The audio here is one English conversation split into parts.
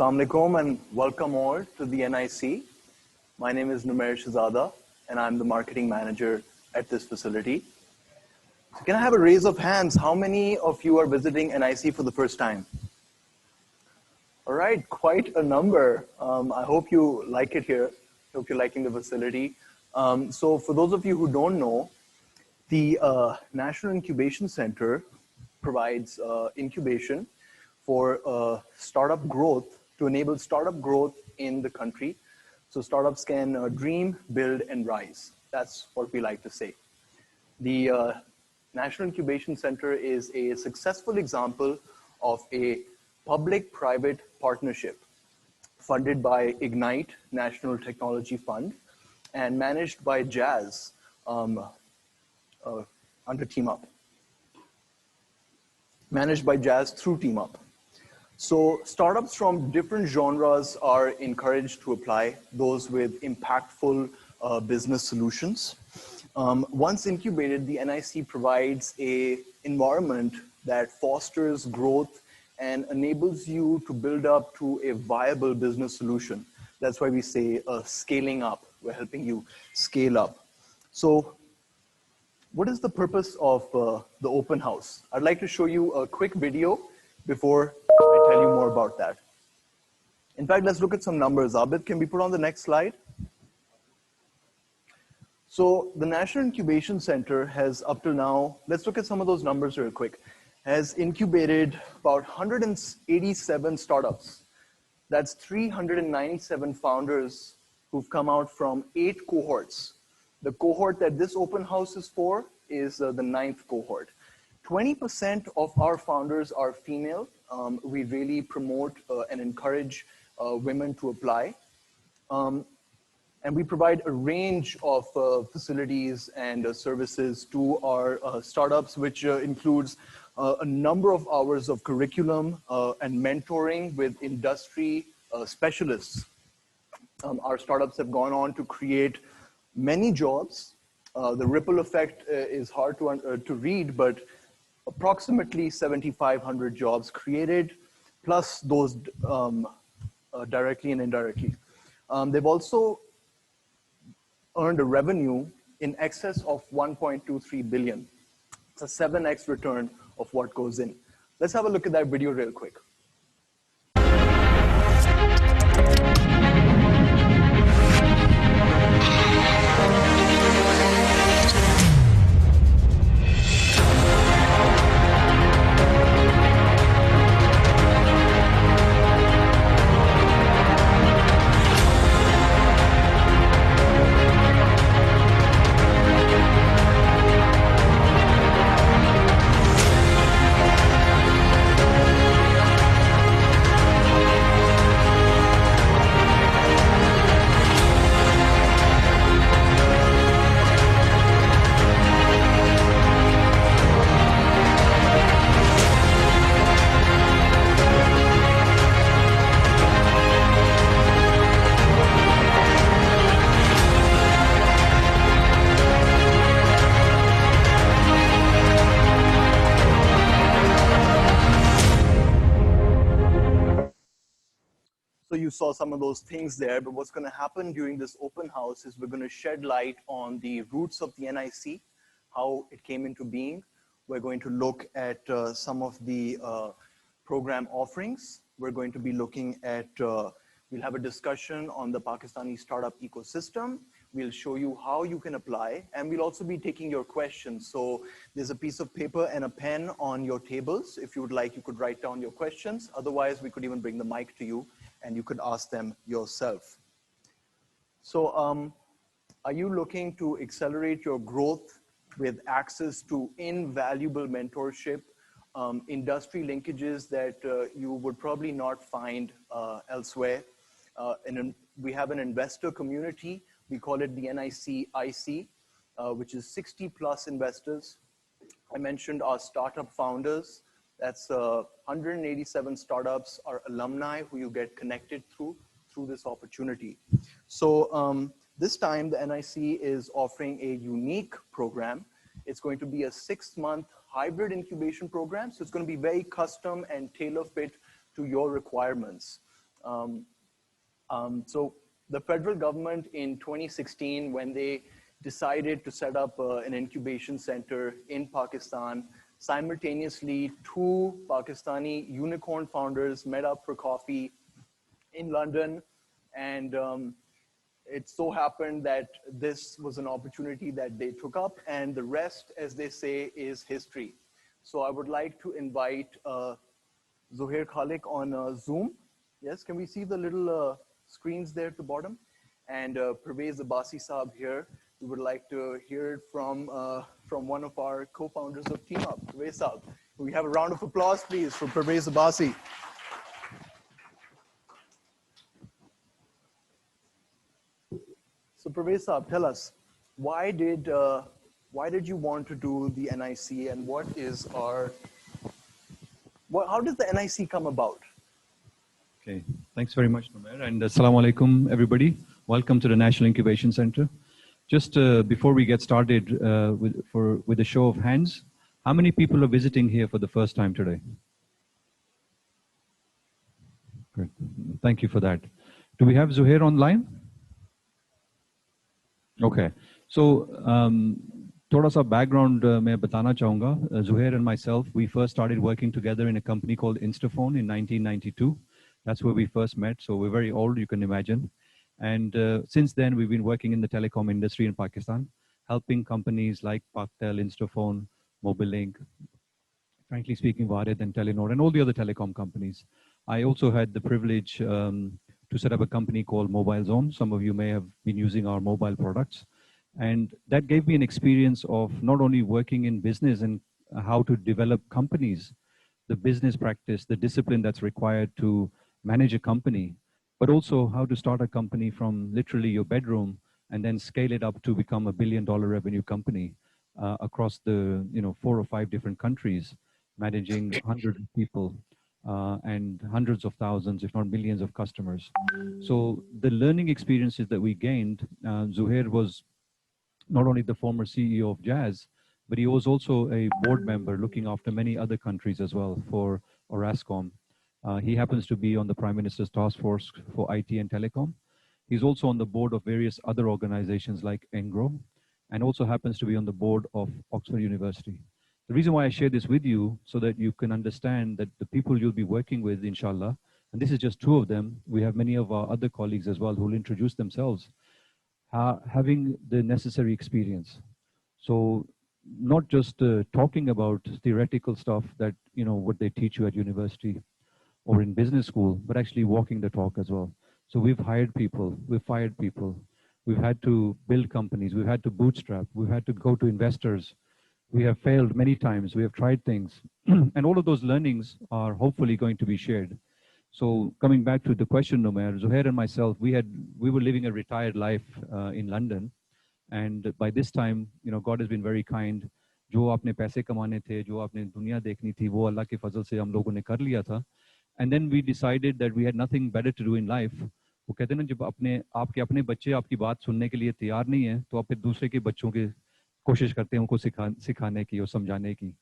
Assalamu alaikum and welcome all to the NIC. My name is Numair Shahzada and I'm the marketing manager at this facility. So can I have a raise of hands? How many of you are visiting NIC for the first time? All right, quite a number. I hope you like it here. I hope you're liking the facility. So for those of you who don't know, the National Incubation Center provides incubation for startup growth, to enable startup growth in the country. So startups can dream, build, and rise. That's what we like to say. The National Incubation Center is a successful example of a public-private partnership funded by Ignite National Technology Fund and managed by Jazz under Team Up. Managed by Jazz through Team Up. So startups from different genres are encouraged to apply, those with impactful business solutions. Once incubated, the NIC provides an environment that fosters growth and enables you to build up to a viable business solution. That's why we say scaling up. We're helping you scale up. So what is the purpose of the open house? I'd like to show you a quick video before I tell you more about that. In fact, let's look at some numbers. Abid, can we put on the next slide? So the National Incubation Center has up till now, let's look at some of those numbers real quick, has incubated about 187 startups. That's 397 founders who've come out from 8 cohorts. The cohort that this open house is for is the 9th cohort. 20% of our founders are female. We really promote and encourage women to apply. And we provide a range of facilities and services to our startups, which includes a number of hours of curriculum and mentoring with industry specialists. Our startups have gone on to create many jobs. The ripple effect is hard to read, but approximately 7,500 jobs created, plus those directly and indirectly. They've also earned a revenue in excess of 1.23 billion. It's a 7x return of what goes in. Let's have a look at that video real quick. So you saw some of those things there, but what's going to happen during this open house is we're going to shed light on the roots of the NIC, how it came into being. We're going to look at some of the program offerings. We're going to be looking at, we'll have a discussion on the Pakistani startup ecosystem. We'll show you how you can apply, and we'll also be taking your questions. So there's a piece of paper and a pen on your tables. If you would like, you could write down your questions. Otherwise, we could even bring the mic to you and you could ask them yourself. So are you looking to accelerate your growth with access to invaluable mentorship, industry linkages that you would probably not find elsewhere? We have an investor community. We call it the NIC IC, which is 60 plus investors. I mentioned our startup founders. That's 187 startups, our alumni who you get connected through this opportunity. So this time the NIC is offering a unique program. It's going to be a 6-month hybrid incubation program. So it's going to be very custom and tailor fit to your requirements. So the federal government in 2016, when they decided to set up an incubation center in Pakistan, simultaneously, two Pakistani unicorn founders met up for coffee in London. And it so happened that this was an opportunity that they took up, and the rest, as they say, is history. So I would like to invite Zuhair Khalik on Zoom. Yes, can we see the little screens there at the bottom? And Pervez Abbasi Saab here. We would like to hear it from one of our co-founders of TeamUp, Pervez Saab. We have a round of applause, please, for Pervez Abbasi. So Pervez Saab, tell us, why did you want to do the NIC, and what is how does the NIC come about? Okay, thanks very much, Nomer, and assalamu alaikum, everybody. Welcome to the National Incubation Center. Just before we get started with a show of hands, how many people are visiting here for the first time today? Good, thank you for that. Do we have Zuhair online? Okay, so thoda sa background मैं बताना चाहूँगा. Zuhair and myself, we first started working together in a company called Instaphone in 1992. That's where we first met. So we're very old, you can imagine. And since then, we've been working in the telecom industry in Pakistan, helping companies like Paktel, Instaphone, Mobilink, frankly speaking, Warid and Telenor, and all the other telecom companies. I also had the privilege to set up a company called Mobile Zone. Some of you may have been using our mobile products. And that gave me an experience of not only working in business and how to develop companies, the business practice, the discipline that's required to manage a company, but also how to start a company from literally your bedroom and then scale it up to become $1 billion revenue company across the 4 or 5 different countries, managing hundreds of people and hundreds of thousands, if not millions of customers. So the learning experiences that we gained, Zuhair was not only the former CEO of Jazz, but he was also a board member looking after many other countries as well for Orascom. He happens to be on the Prime Minister's Task Force for IT and Telecom. He's also on the board of various other organizations like Engro, and also happens to be on the board of Oxford University. The reason why I share this with you, so that you can understand that the people you'll be working with, inshallah, and this is just 2 of them, we have many of our other colleagues as well who will introduce themselves, having the necessary experience. So not just talking about theoretical stuff that, what they teach you at university or in business school, but actually walking the talk as well. So we've hired people, we've fired people, we've had to build companies, we've had to bootstrap, we've had to go to investors, we have failed many times, we have tried things, and all of those learnings are hopefully going to be shared. So coming back to the question, Nomer, Zuhair and myself, we were living a retired life in London, and by this time, God has been very kind. जो आपने पैसे कमाने थे, जो आपने दुनिया देखनी थी, वो अल्लाह के फजल से हम लोगों ने कर लिया था. And then we decided that we had nothing better to do in life. वो कहते हैं ना, जब आपके अपने बच्चे आपकी बात सुनने के लिए तैयार नहीं है, तो आप फिर दूसरे के बच्चों की कोशिश करते हैं उनको सिखाने की और समझाने की.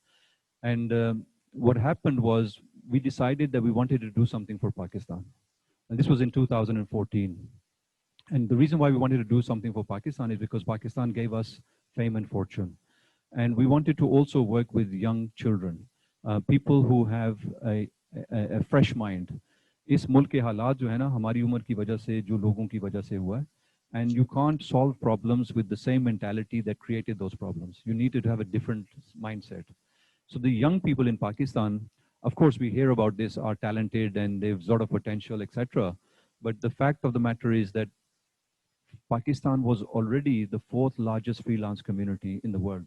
And what happened was we decided that we wanted to do something for Pakistan. And this was in 2014. And the reason why we wanted to do something for Pakistan is because Pakistan gave us fame and fortune. And we wanted to also work with young children, people who have a fresh mind. इस मुल्क के हालात जो है ना हमारी उम्र की वजह से जो लोगों की वजह से हुआ है, and you can't solve problems with the same mentality that created those problems. You need to have a different mindset. So the young people in Pakistan, of course we hear about this, are talented and they've sort of potential, etc. But the fact of the matter is that Pakistan was already the 4th largest freelance community in the world.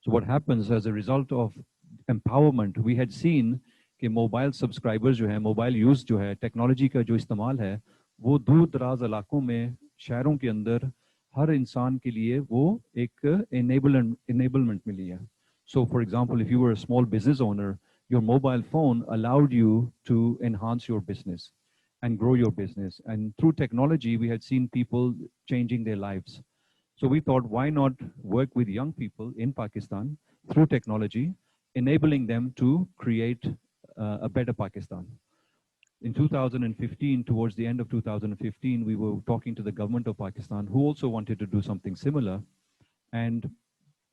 So what happens as a result of empowerment, we had seen कि mobile subscribers जो है, mobile use जो है, technology का जो इस्तेमाल है, वो दूर दराज इलाकों में, शहरों के अंदर हर इंसान के लिए वो एक enablement मिली है. So for example, if you were a small business owner, your mobile phone allowed you to enhance your business and grow your business. And through technology, we had seen people changing their lives. So we thought, why not work with young people in Pakistan through technology, enabling them to create a better Pakistan. In 2015, towards the end of 2015, we were talking to the government of Pakistan, who also wanted to do something similar. And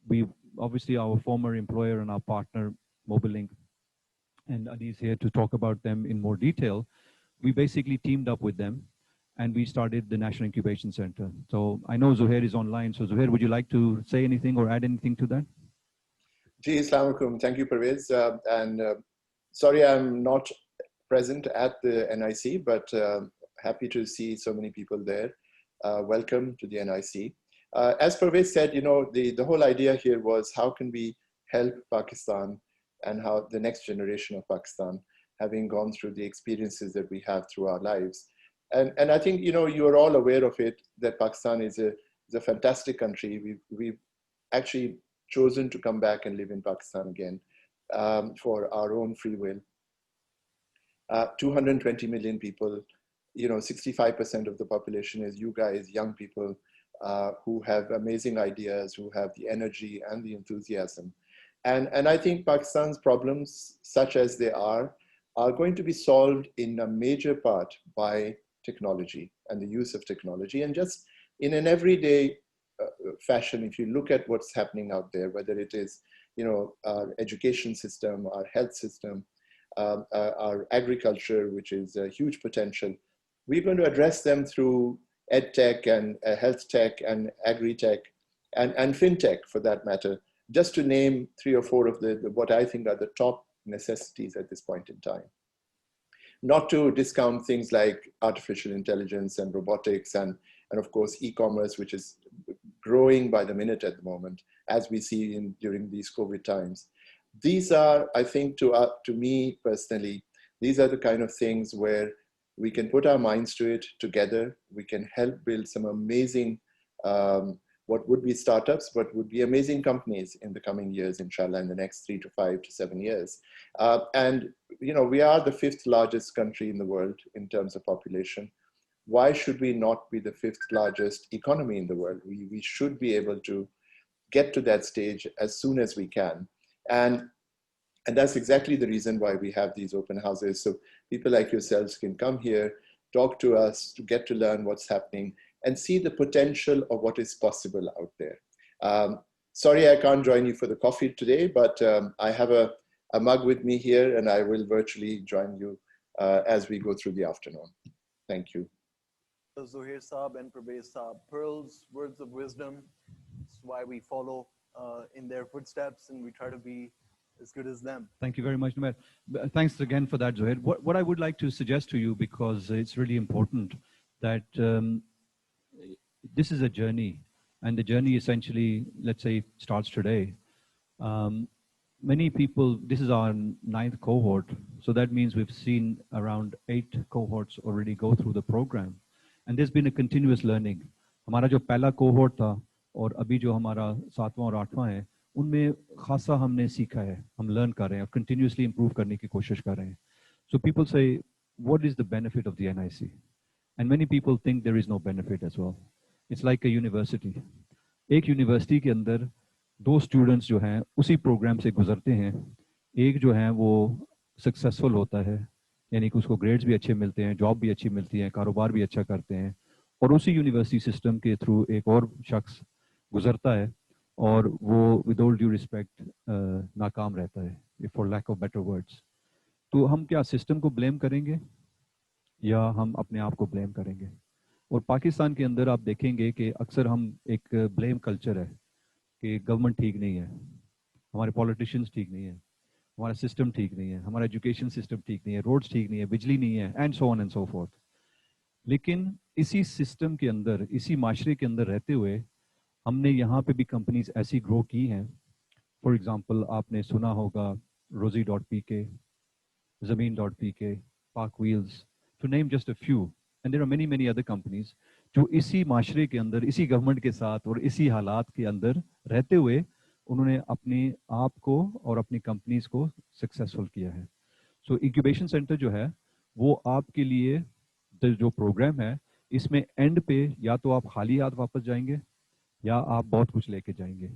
we, obviously, our former employer and our partner, Mobilink, and Adi is here to talk about them in more detail. We basically teamed up with them and we started the National Incubation Center. So I know Zuhair is online. So Zuhair, would you like to say anything or add anything to that? Ji, Assalamu alaikum. Thank you, Pervez. Sorry, I'm not present at the NIC, but happy to see so many people there. Welcome to the NIC. As Pervez said, you know, the whole idea here was how can we help Pakistan and how the next generation of Pakistan, having gone through the experiences that we have through our lives. And I think, you know, you are all aware of it, that Pakistan is a fantastic country. We've actually chosen to come back and live in Pakistan again for our own free will. 220 million people, you know, 65% of the population is you guys, young people who have amazing ideas, who have the energy and the enthusiasm. And I think Pakistan's problems, such as they are going to be solved in a major part by technology and the use of technology. And just in an everyday fashion, if you look at what's happening out there, whether it is, you know, our education system, our health system, our agriculture, which is a huge potential, we're going to address them through ed tech and health tech and agri-tech and fintech, for that matter, just to name 3 or 4 of the what I think are the top necessities at this point in time. Not to discount things like artificial intelligence and robotics and of course e-commerce, which is growing by the minute at the moment, as we see during these COVID times. These are, I think, to me personally, these are the kind of things where we can put our minds to it together. We can help build some amazing, what would be startups, but would be amazing companies in the coming years, inshallah, in the next 3 to 5 to 7 years. And, you know, we are the 5th largest country in the world in terms of population. Why should we not be the 5th largest economy in the world? We should be able to get to that stage as soon as we can. And that's exactly the reason why we have these open houses. So people like yourselves can come here, talk to us, to get to learn what's happening and see the potential of what is possible out there. Sorry, I can't join you for the coffee today, but I have a mug with me here and I will virtually join you as we go through the afternoon. Thank you. Zuhair Saab and Pervez Saab, pearls, words of wisdom. It's why we follow in their footsteps and we try to be as good as them. Thank you very much, Numair. Thanks again for that, Zuhair. What I would like to suggest to you, because it's really important, that this is a journey, and the journey essentially, let's say, starts today. Many people, this is our 9th cohort, so that means we've seen around 8 cohorts already go through the program. And there's been a continuous learning. हमारा जो पहला cohort था और अभी जो हमारा 7वां और 8वां है, उनमें खासा हमने सीखा है, हम learn कर रहे हैं और continuously improve करने की कोशिश कर रहे हैं. So people say, what is the benefit of the NIC? And many people think there is no benefit as well. It's like a university. एक university के अंदर 2 students जो हैं उसी program से गुजरते हैं. एक जो है वो successful होता है, यानी कि उसको grades भी अच्छे मिलते हैं, job भी अच्छी मिलती है, कारोबार भी अच्छा करते हैं, और उसी university system के through एक और शख्स गुजरता है और वो with all due respect नाकाम रहता है, for lack of better words. तो हम क्या system को blame करेंगे या हम अपने आप को blame करेंगे? और पाकिस्तान के अंदर आप देखेंगे कि अक्सर हम एक blame culture है कि government ठीक नहीं है, हमारे politicians ठीक नहीं है, हमारा सिस्टम ठीक नहीं है, हमारा एजुकेशन सिस्टम ठीक नहीं है, रोड्स ठीक नहीं है, बिजली नहीं है, and so on and so fourth. लेकिन इसी सिस्टम के अंदर, इसी माशरे के अंदर रहते हुए हमने यहाँ पे भी कंपनीज ऐसी ग्रो की हैं. फॉर एग्जांपल आपने सुना होगा rosie.pk, zameen.pk, Park Wheels, to name just a few, and there are many many other companies जो इसी माशरे के अंदर, इसी गवर्नमेंट के साथ और इसी हालात के अंदर रहते हुए उन्होंने अपने आप को और अपनी कंपनीज को सक्सेसफुल किया है. सो इंक्यूबेशन सेंटर जो है वो आपके लिए जो प्रोग्राम है, इसमें एंड पे या तो आप खाली हाथ वापस जाएंगे या आप बहुत कुछ लेके जाएंगे.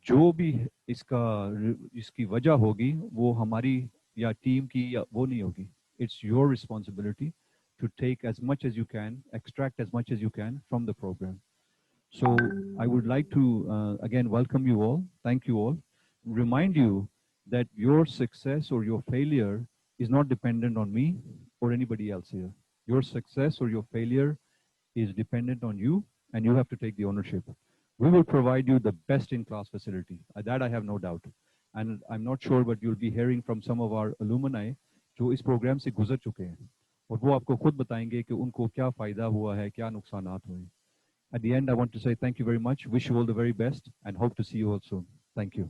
जो भी इसकी वजह होगी वो हमारी या टीम की या वो नहीं होगी, it's your responsibility to take as much as you can, extract as much as you can from the program. So I would like to, again, welcome you all. Thank you all. Remind you that your success or your failure is not dependent on me or anybody else here. Your success or your failure is dependent on you, and you have to take the ownership. We will provide you the best in class facility. That I have no doubt. And I'm not sure, but you'll be hearing from some of our alumni जो इस programme से गुजर चुके हैं और वो आपको खुद बताएंगे कि उनको क्या फायदा हुआ है, क्या नुकसानात हुए. At the end, I want to say thank you very much. Wish you all the very best and hope to see you all soon. Thank you.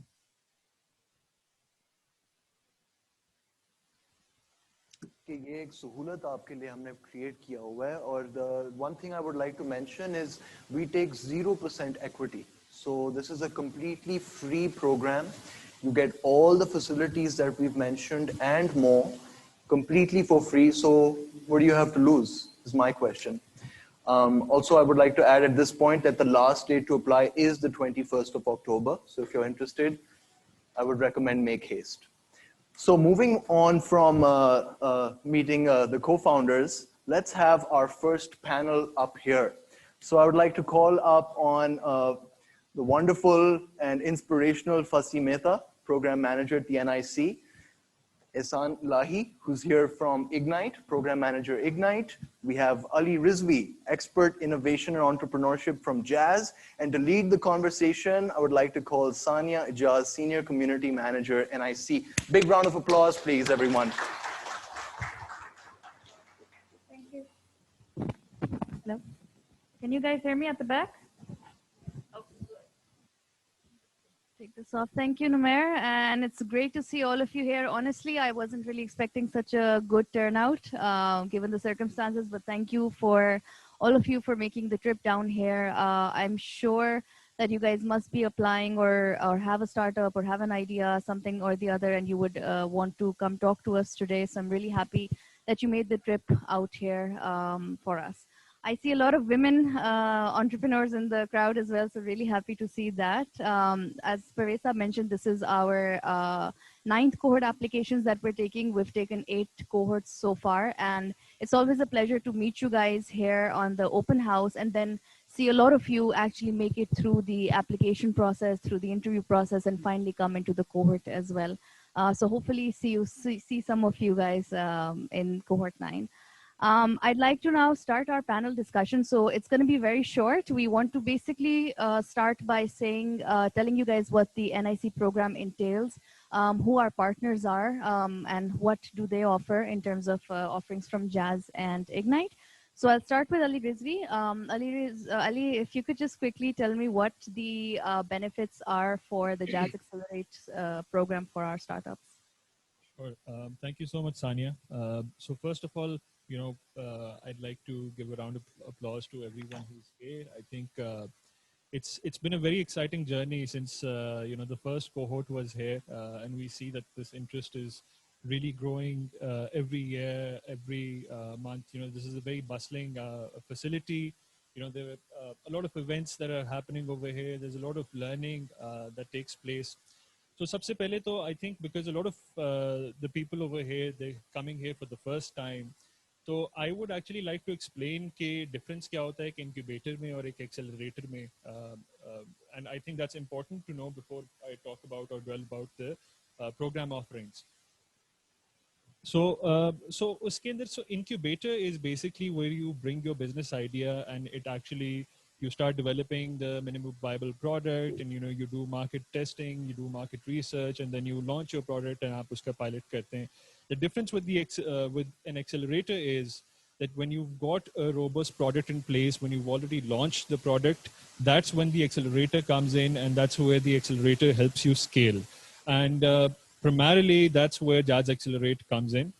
कि ये एक सहूलत आपके लिए हमने create किया हुआ है और the one thing I would like to mention is we take 0% equity. So this is a completely free program. You get all the facilities that we've mentioned and more completely for free. So what do you have to lose is my question. Also, I would like to add at this point that the last date to apply is the 21st of October. So if you're interested, I would recommend make haste. So moving on from meeting the co-founders, let's have our first panel up here. So I would like to call up on the wonderful and inspirational Fasi Mehta, Program Manager at the NIC. Ehsan Lahi, who's here from Ignite, Program Manager Ignite. We have Ali Rizvi, Expert Innovation and Entrepreneurship from Jazz. And to lead the conversation, I would like to call Sania Ijaz, Senior Community Manager, NIC. Big round of applause, please, everyone. Thank you. Hello? Can you guys hear me at the back? Take this off. Thank you, Numair. And it's great to see all of you here. Honestly, I wasn't really expecting such a good turnout given the circumstances, but thank you for all of you for making the trip down here. I'm sure that you guys must be applying or have a startup or have an idea, something or the other, and you would want to come talk to us today. So I'm really happy that you made the trip out here for us. I see a lot of women entrepreneurs in the crowd as well, so really happy to see that. As Parvesa mentioned, this is our 9th cohort applications that we're taking. We've taken 8 cohorts so far, and it's always a pleasure to meet you guys here on the open house and then see a lot of you actually make it through the application process, through the interview process, and finally come into the cohort as well. So hopefully see some of you guys in cohort 9. I'd like to now start our panel discussion. So it's going to be very short. We want to basically start by saying, telling you guys what the NIC program entails, who our partners are, and what do they offer in terms of offerings from Jazz and Ignite. So I'll start with Ali Rizvi. Ali, if you could just quickly tell me what the benefits are for the Jazz Accelerate program for our startups. Sure. Thank you so much, Sania. So first of all, I'd like to give a round of applause to everyone who's here. I think it's been a very exciting journey since the first cohort was here, and we see that this interest is really growing every year, every month. This is a very bustling facility. There are a lot of events that are happening over here. There's a lot of learning that takes place. So सबसे पहले तो I think because a lot of the people over here, they're coming here for the first time. So I would actually like to explain कि difference क्या होता है एक incubator में और एक accelerator में. And I think that's important to know before I talk about or dwell about the program offerings. So उसके अंदर, so incubator is basically where you bring your business idea and it actually, you start developing the minimum viable product, and you do market testing, you do market research, and then you launch your product and आप उसका pilot करते हैं. The difference with with an accelerator is that when you've got a robust product in place, when you've already launched the product, that's when the accelerator comes in, and that's where the accelerator helps you scale. And primarily, that's where Jazz Accelerate comes in.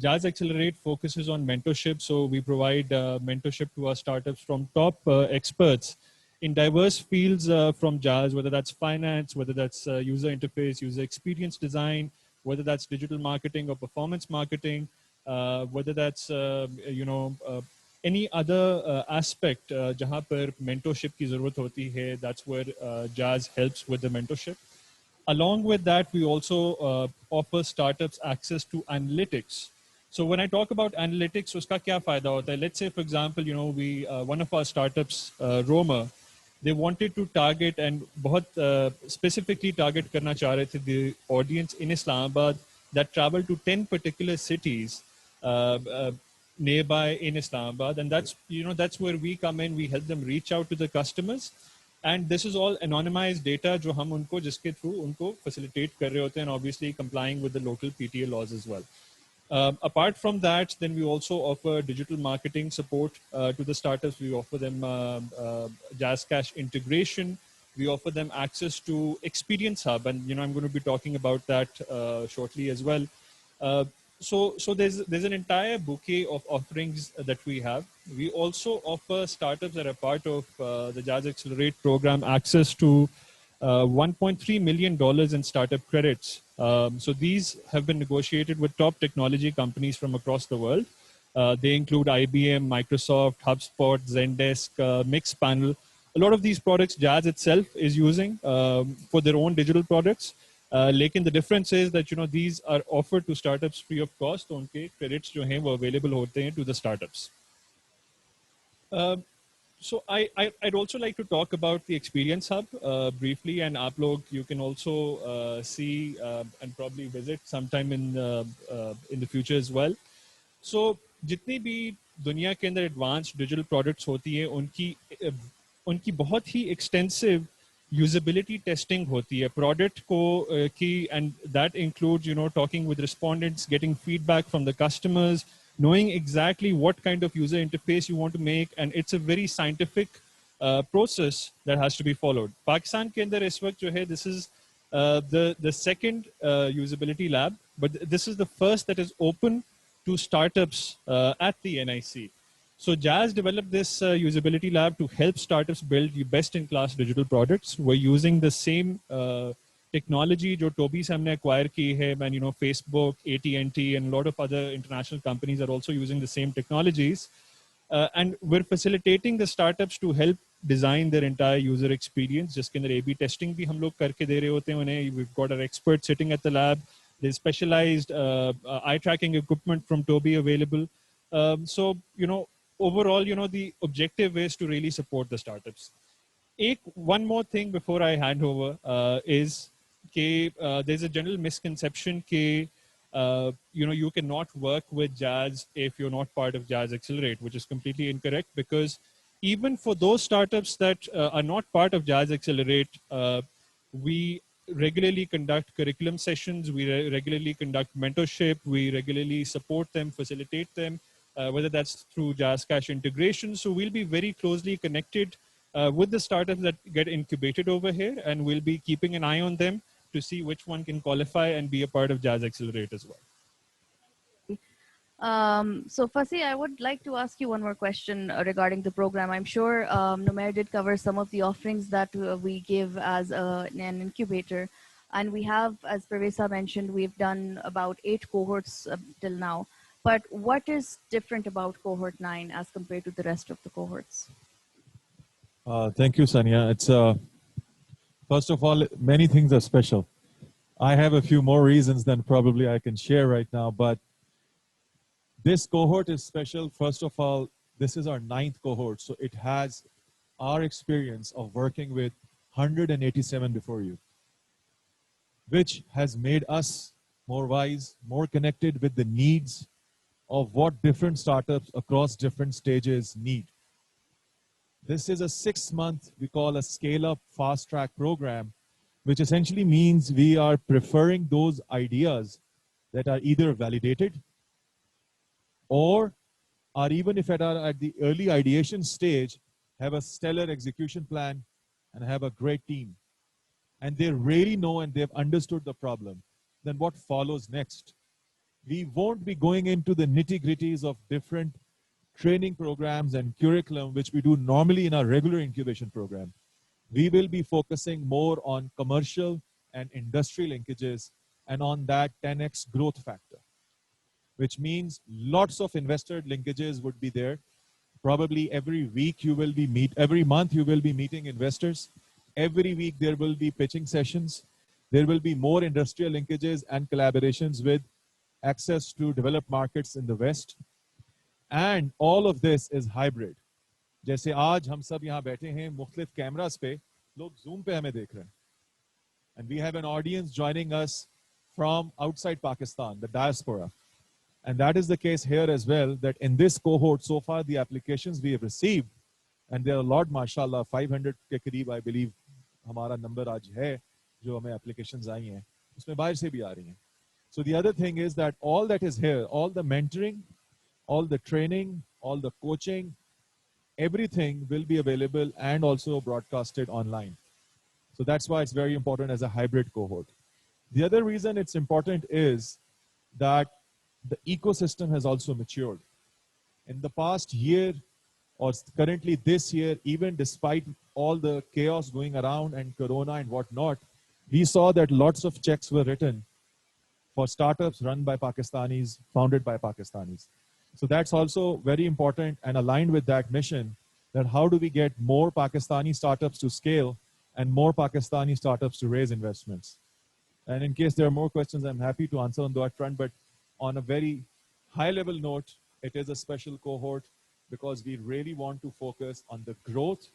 Jazz Accelerate focuses on mentorship. So we provide mentorship to our startups from top experts in diverse fields from Jazz, whether that's finance, whether that's user interface, user experience design, whether that's digital marketing or performance marketing, whether that's, any other aspect जहाँ पर mentorship की ज़रूरत होती है, that's where Jazz helps with the mentorship. Along with that, we also offer startups access to analytics. So when I talk about analytics, uska kya fayda hota hai? Let's say, for example, we one of our startups, Roma, they wanted to target and बहुत specifically target करना चाह रहे थे the audience in Islamabad that travel to 10 particular cities nearby in Islamabad, and that's where we come in. We help them reach out to the customers, and this is all anonymized data जो हम उनको जिसके through उनको facilitate कर रहे होते हैं, and obviously complying with the local PTA laws as well. Apart from that, then we also offer digital marketing support to the startups. We offer them JazzCash integration. We offer them access to Experience Hub, and I'm going to be talking about that shortly as well. So there's an entire bouquet of offerings that we have. We also offer startups that are part of the Jazz Accelerate program access to $1.3 million in startup credits. So these have been negotiated with top technology companies from across the world. They include IBM, Microsoft, HubSpot, Zendesk, Mixpanel. A lot of these products Jazz itself is using for their own digital products. Lekin the difference is that these are offered to startups free of cost. उनके credits जो हैं वो available होते हैं to the startups. So I'd also like to talk about the Experience Hub briefly, and Aplog, you can also see and probably visit sometime in the future as well. So जितनी भी दुनिया के अंदर advanced digital products होती हैं उनकी बहुत ही extensive usability testing होती है product को की, and that includes talking with respondents, getting feedback from the customers, knowing exactly what kind of user interface you want to make, and it's a very scientific process that has to be followed. Pakistan ke andar is waqt jo hai, this is the second usability lab, but this is the first that is open to startups at the NIC. So Jazz developed this usability lab to help startups build best-in-class digital products. We're using the same technology जो Toby से हमने acquire की है, and Facebook, AT&T, and a lot of other international companies are also using the same technologies. And we're facilitating the startups to help design their entire user experience. जिसके अंदर A/B testing भी हम लोग करके दे रहे होते हैं उन्हें. We've got our experts sitting at the lab. There's specialized eye tracking equipment from Toby available. So overall, the objective is to really support the startups. One more thing before I hand over is there's a general misconception that you cannot work with Jazz if you're not part of Jazz Accelerate, which is completely incorrect, because even for those startups that are not part of Jazz Accelerate, we regularly conduct curriculum sessions, we regularly conduct mentorship, we regularly support them, facilitate them, whether that's through JazzCash integration. So we'll be very closely connected with the startups that get incubated over here, and we'll be keeping an eye on them to see which one can qualify and be a part of Jazz Accelerate as well. So Fasi, I would like to ask you one more question regarding the program. I'm sure Numair did cover some of the offerings that we give as an incubator. And we have, as Pravesa mentioned, we've done about 8 cohorts till now. But what is different about cohort 9 as compared to the rest of the cohorts? Thank you, Sania. It's first of all, many things are special. I have a few more reasons than probably I can share right now, but this cohort is special. First of all, this is our 9th cohort, so it has our experience of working with 187 before you, which has made us more wise, more connected with the needs of what different startups across different stages need. This is a 6-month, we call a scale-up fast-track program, which essentially means we are preferring those ideas that are either validated or are, even if at the early ideation stage, have a stellar execution plan and have a great team. And they really know and they've understood the problem. Then what follows next? We won't be going into the nitty-gritties of different training programs and curriculum, which we do normally in our regular incubation program. We will be focusing more on commercial and industry linkages and on that 10x growth factor, which means lots of investor linkages would be there. Probably every week you will be every month you will be meeting investors. Every week there will be pitching sessions. There will be more industrial linkages and collaborations with access to developed markets in the West. And all of this is hybrid. जैसे आज हम सब यहाँ बैठे हैं मुख्तलिफ cameras पे, लोग Zoom पे हमें देख रहे हैं. And we have an audience joining us from outside Pakistan, the diaspora. And that is the case here as well, that in this cohort so far, the applications we have received, and there are a lot, mashallah, 500 के करीब, I believe, हमारा number आज है, जो हमें applications आई हैं, उसमें बाहर से भी आ रही हैं. So the other thing is that all that is here, all the mentoring, all the training, all the coaching, everything will be available and also broadcasted online. So that's why it's very important as a hybrid cohort. The other reason it's important is that the ecosystem has also matured. In the past year, or currently this year, even despite all the chaos going around and Corona and whatnot, we saw that lots of checks were written for startups run by Pakistanis, founded by Pakistanis. So that's also very important and aligned with that mission, that how do we get more Pakistani startups to scale and more Pakistani startups to raise investments. And in case there are more questions, I'm happy to answer on that front, but on a very high level note, it is a special cohort because we really want to focus on the growth.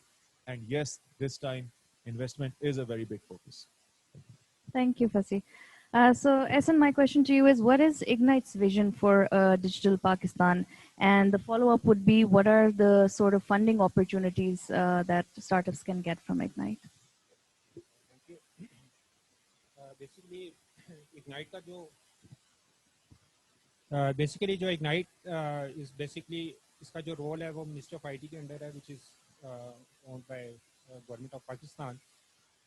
And yes, this time investment is a very big focus. Thank you, Fasi. So, Ehsan, my question to you is, what is Ignite's vision for digital Pakistan? And the follow-up would be, what are the sort of funding opportunities that startups can get from Ignite? Thank you. Basically, Ignite का जो Ignite is basically इसका जो role है वो Ministry of IT के under है, which is owned by Government of Pakistan.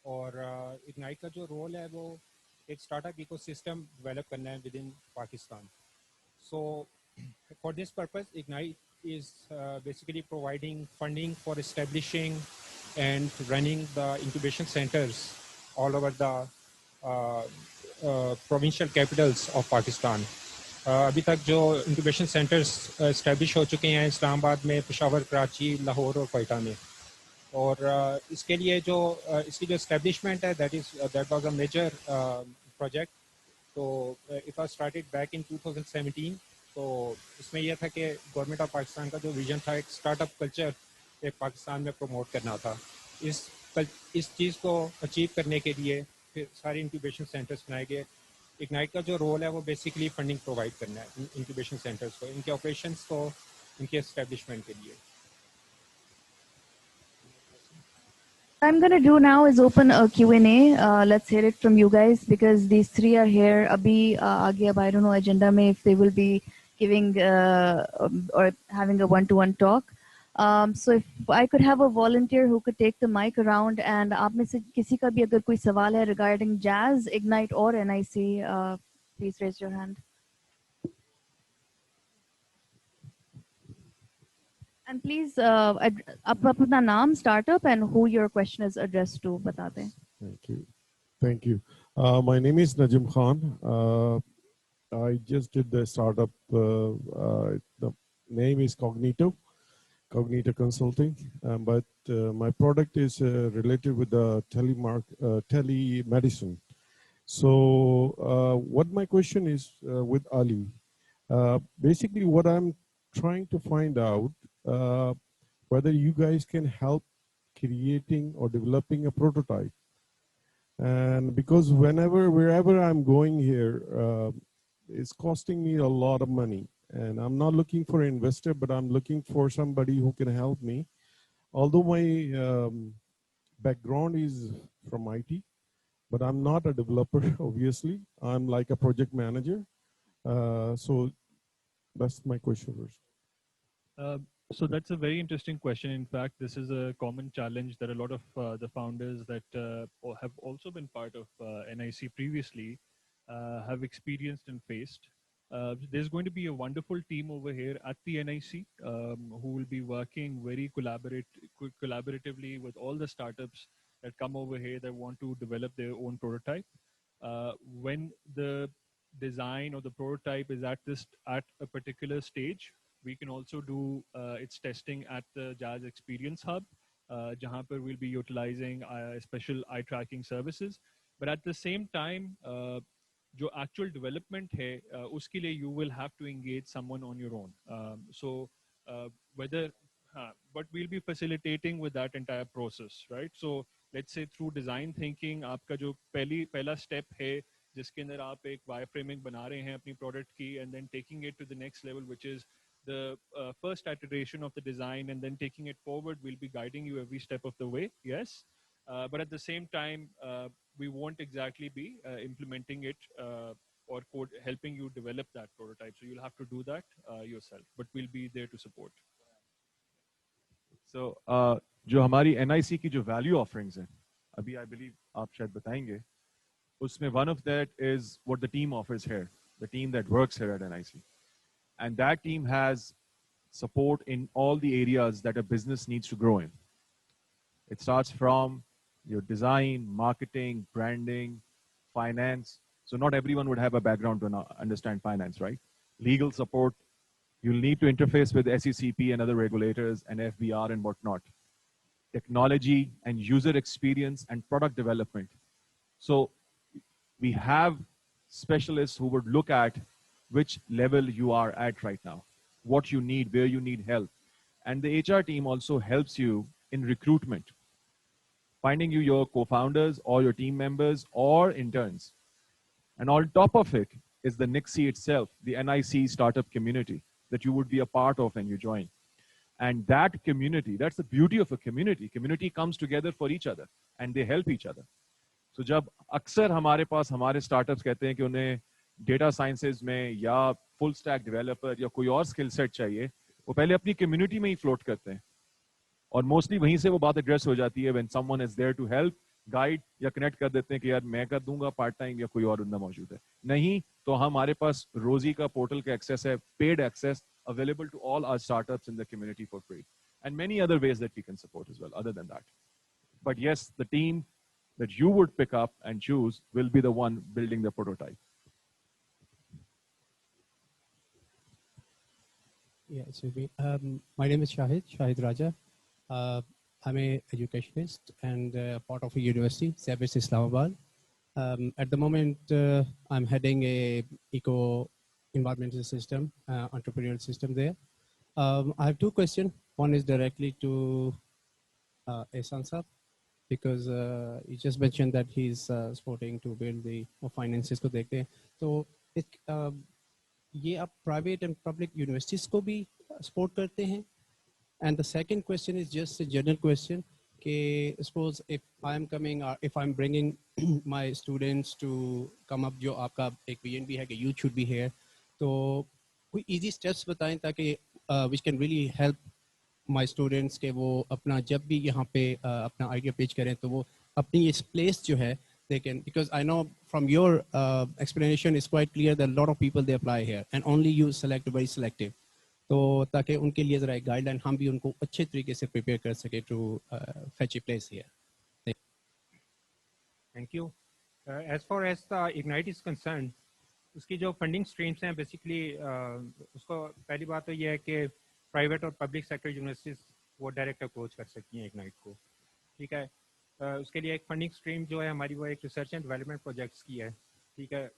और Ignite का जो role है वो एक startup ecosystem develop करना है within Pakistan. So for this purpose, Ignite is basically providing funding for establishing and running the incubation centers all over the provincial capitals of Pakistan. अभी तक जो incubation centers establish हो चुके हैं इस्लामाबाद में, पेशावर, कराची, लाहौर और क्वेटा में. और इसके लिए जो इसकी जो establishment है, that was a major project. तो it was started back in 2017. तो इसमें यह था कि गवर्नमेंट ऑफ पाकिस्तान का जो विजन था, एक स्टार्टअप कल्चर एक पाकिस्तान में प्रमोट करना था. इस चीज़ को अचीव करने के लिए फिर सारे इंक्यूबेशन सेंटर्स बनाए गए. इग्नाइट का जो रोल है वो बेसिकली फंडिंग प्रोवाइड करना है इंक्यूबेशन सेंटर्स को, इनके ऑपरेशंस को, इनके एस्टेब्लिशमेंट के लिए. I'm going to do now is open a Q&A. Let's hear it from you guys because these three are here. Abhi, aage ab I don't know agenda mein if they will be giving or having a one-to-one talk. So if I could have a volunteer who could take the mic around and आप में से किसी का भी अगर कोई सवाल है regarding Jazz, Ignite or NIC, please raise your hand. And please आप अपना नाम, startup and who your question is addressed to बता दें. Thank you. Thank you. My name is Najim Khan. I just did the startup. The name is Cognito Consulting. But my product is related with the telemedicine. So what my question is with Ali, basically what I'm trying to find out whether you guys can help creating or developing a prototype. And because wherever I'm going here, it's costing me a lot of money. And I'm not looking for an investor, but I'm looking for somebody who can help me. Although my background is from IT, but I'm not a developer, obviously. I'm like a project manager. So that's my question first. So that's a very interesting question. In fact, this is a common challenge that a lot of the founders that have also been part of NIC previously have experienced and faced. There's going to be a wonderful team over here at the NIC who will be working very collaboratively with all the startups that come over here that want to develop their own prototype. When the design or the prototype is at a particular stage, we can also do its testing at the Jazz Experience Hub, jahan par we'll be utilizing special eye tracking services. But at the same time, जो actual development है उसके लिए you will have to engage someone on your own. So whether but we'll be facilitating with that entire process, right? So let's say through design thinking आपका जो पहला step है जिसके अंदर आप एक wireframing बना रहे हैं अपनी product की, and then taking it to the next level, which is the first iteration of the design, and then taking it forward. We'll be guiding you every step of the way, yes. But at the same time, we won't exactly be implementing it or helping you develop that prototype. So you'll have to do that yourself, but we'll be there to support. So जो हमारी NIC की जो value offerings हैं, अभी I believe आप शायद बताएंगे, उसमें one of that is what the team offers here, the team that works here at NIC. And that team has support in all the areas that a business needs to grow in. It starts from your design, marketing, branding, finance. So not everyone would have a background to understand finance, right? Legal support. You'll need to interface with SECP and other regulators and FBR and whatnot. Technology and user experience and product development. So we have specialists who would look at which level you are at right now, what you need, where you need help. And the HR team also helps you in recruitment, finding you your co-founders or your team members or interns. And on top of it is the NICSI itself, the NIC startup community that you would be a part of when you join. And that community, that's the beauty of a community. Community comes together for each other and they help each other. So जब अक्सर हमारे पास हमारे startups कहते हैं कि उन्हें data sciences में या full stack developer या कोई और skill set चाहिए, वो पहले अपनी community में ही float करते हैं. और mostly वहीं से वो बात address हो जाती है when someone is there to help, guide या connect कर देते हैं कि यार मैं कर दूंगा part time या कोई और बंदा मौजूद है. नहीं तो हमारे पास रोजी का portal का access है, paid access available to all our startups in the community for free, and many other ways that we can support as well other than that. But yes, the team that you would pick up and choose will be the one building the prototype. Yeah, so my name is Shahid Raja. I'm an educationist and part of a university, Sabis Islamabad. At the moment, I'm heading a eco-environmental system, entrepreneurial system there. I have two questions. One is directly to Ehsan Sahab, because he just mentioned that he's supporting to build the finances को देखते हैं. So ये आप private and public universities को भी support करते हैं? And the second question is just a general question. कि suppose if I'm coming or if I'm bringing my students to come up, जो आपका एक vision भी है कि youth should be here, तो कोई easy steps बताएं ताकि which can really help my students के वो अपना जब भी यहाँ पे अपना idea pitch करें तो वो अपनी इस place जो है they can, because I know from your explanation it's quite clear that a lot of people they apply here and only you select very selective. तो ताकि उनके लिए ज़रा एक गाइडलाइन हम भी उनको अच्छे तरीके से प्रिपेयर कर सके to fetch a place here. Thank you. As far as the Ignite is concerned, उसकी जो फंडिंग स्ट्रीम्स हैं बेसिकली उसको पहली बात तो ये है कि प्राइवेट और पब्लिक सेक्टर यूनिवर्सिटीज़ वो डायरेक्ट अप्रोच कर सकती हैं इग्नाइट को, ठीक है. उसके लिए एक फंडिंग स्ट्रीम जो है हमारी वो एक रिसर्च एंड डेवलपमेंट प्रोजेक्ट्स की है, ठीक है.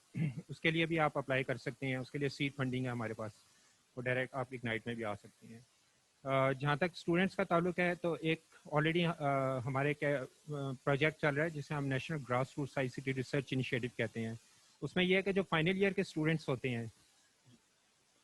उसके लिए भी आप अप्लाई कर सकते हैं. उसके लिए सीड फंडिंग है हमारे पास, वो डायरेक्ट आप इग्नाइट में भी आ सकते हैं. जहाँ तक स्टूडेंट्स का ताल्लुक है तो एक ऑलरेडी हमारे प्रोजेक्ट चल रहा है जिसे हम national grassroots ICT research initiative कहते हैं. उसमें यह है कि जो फाइनल ईयर के स्टूडेंट्स होते हैं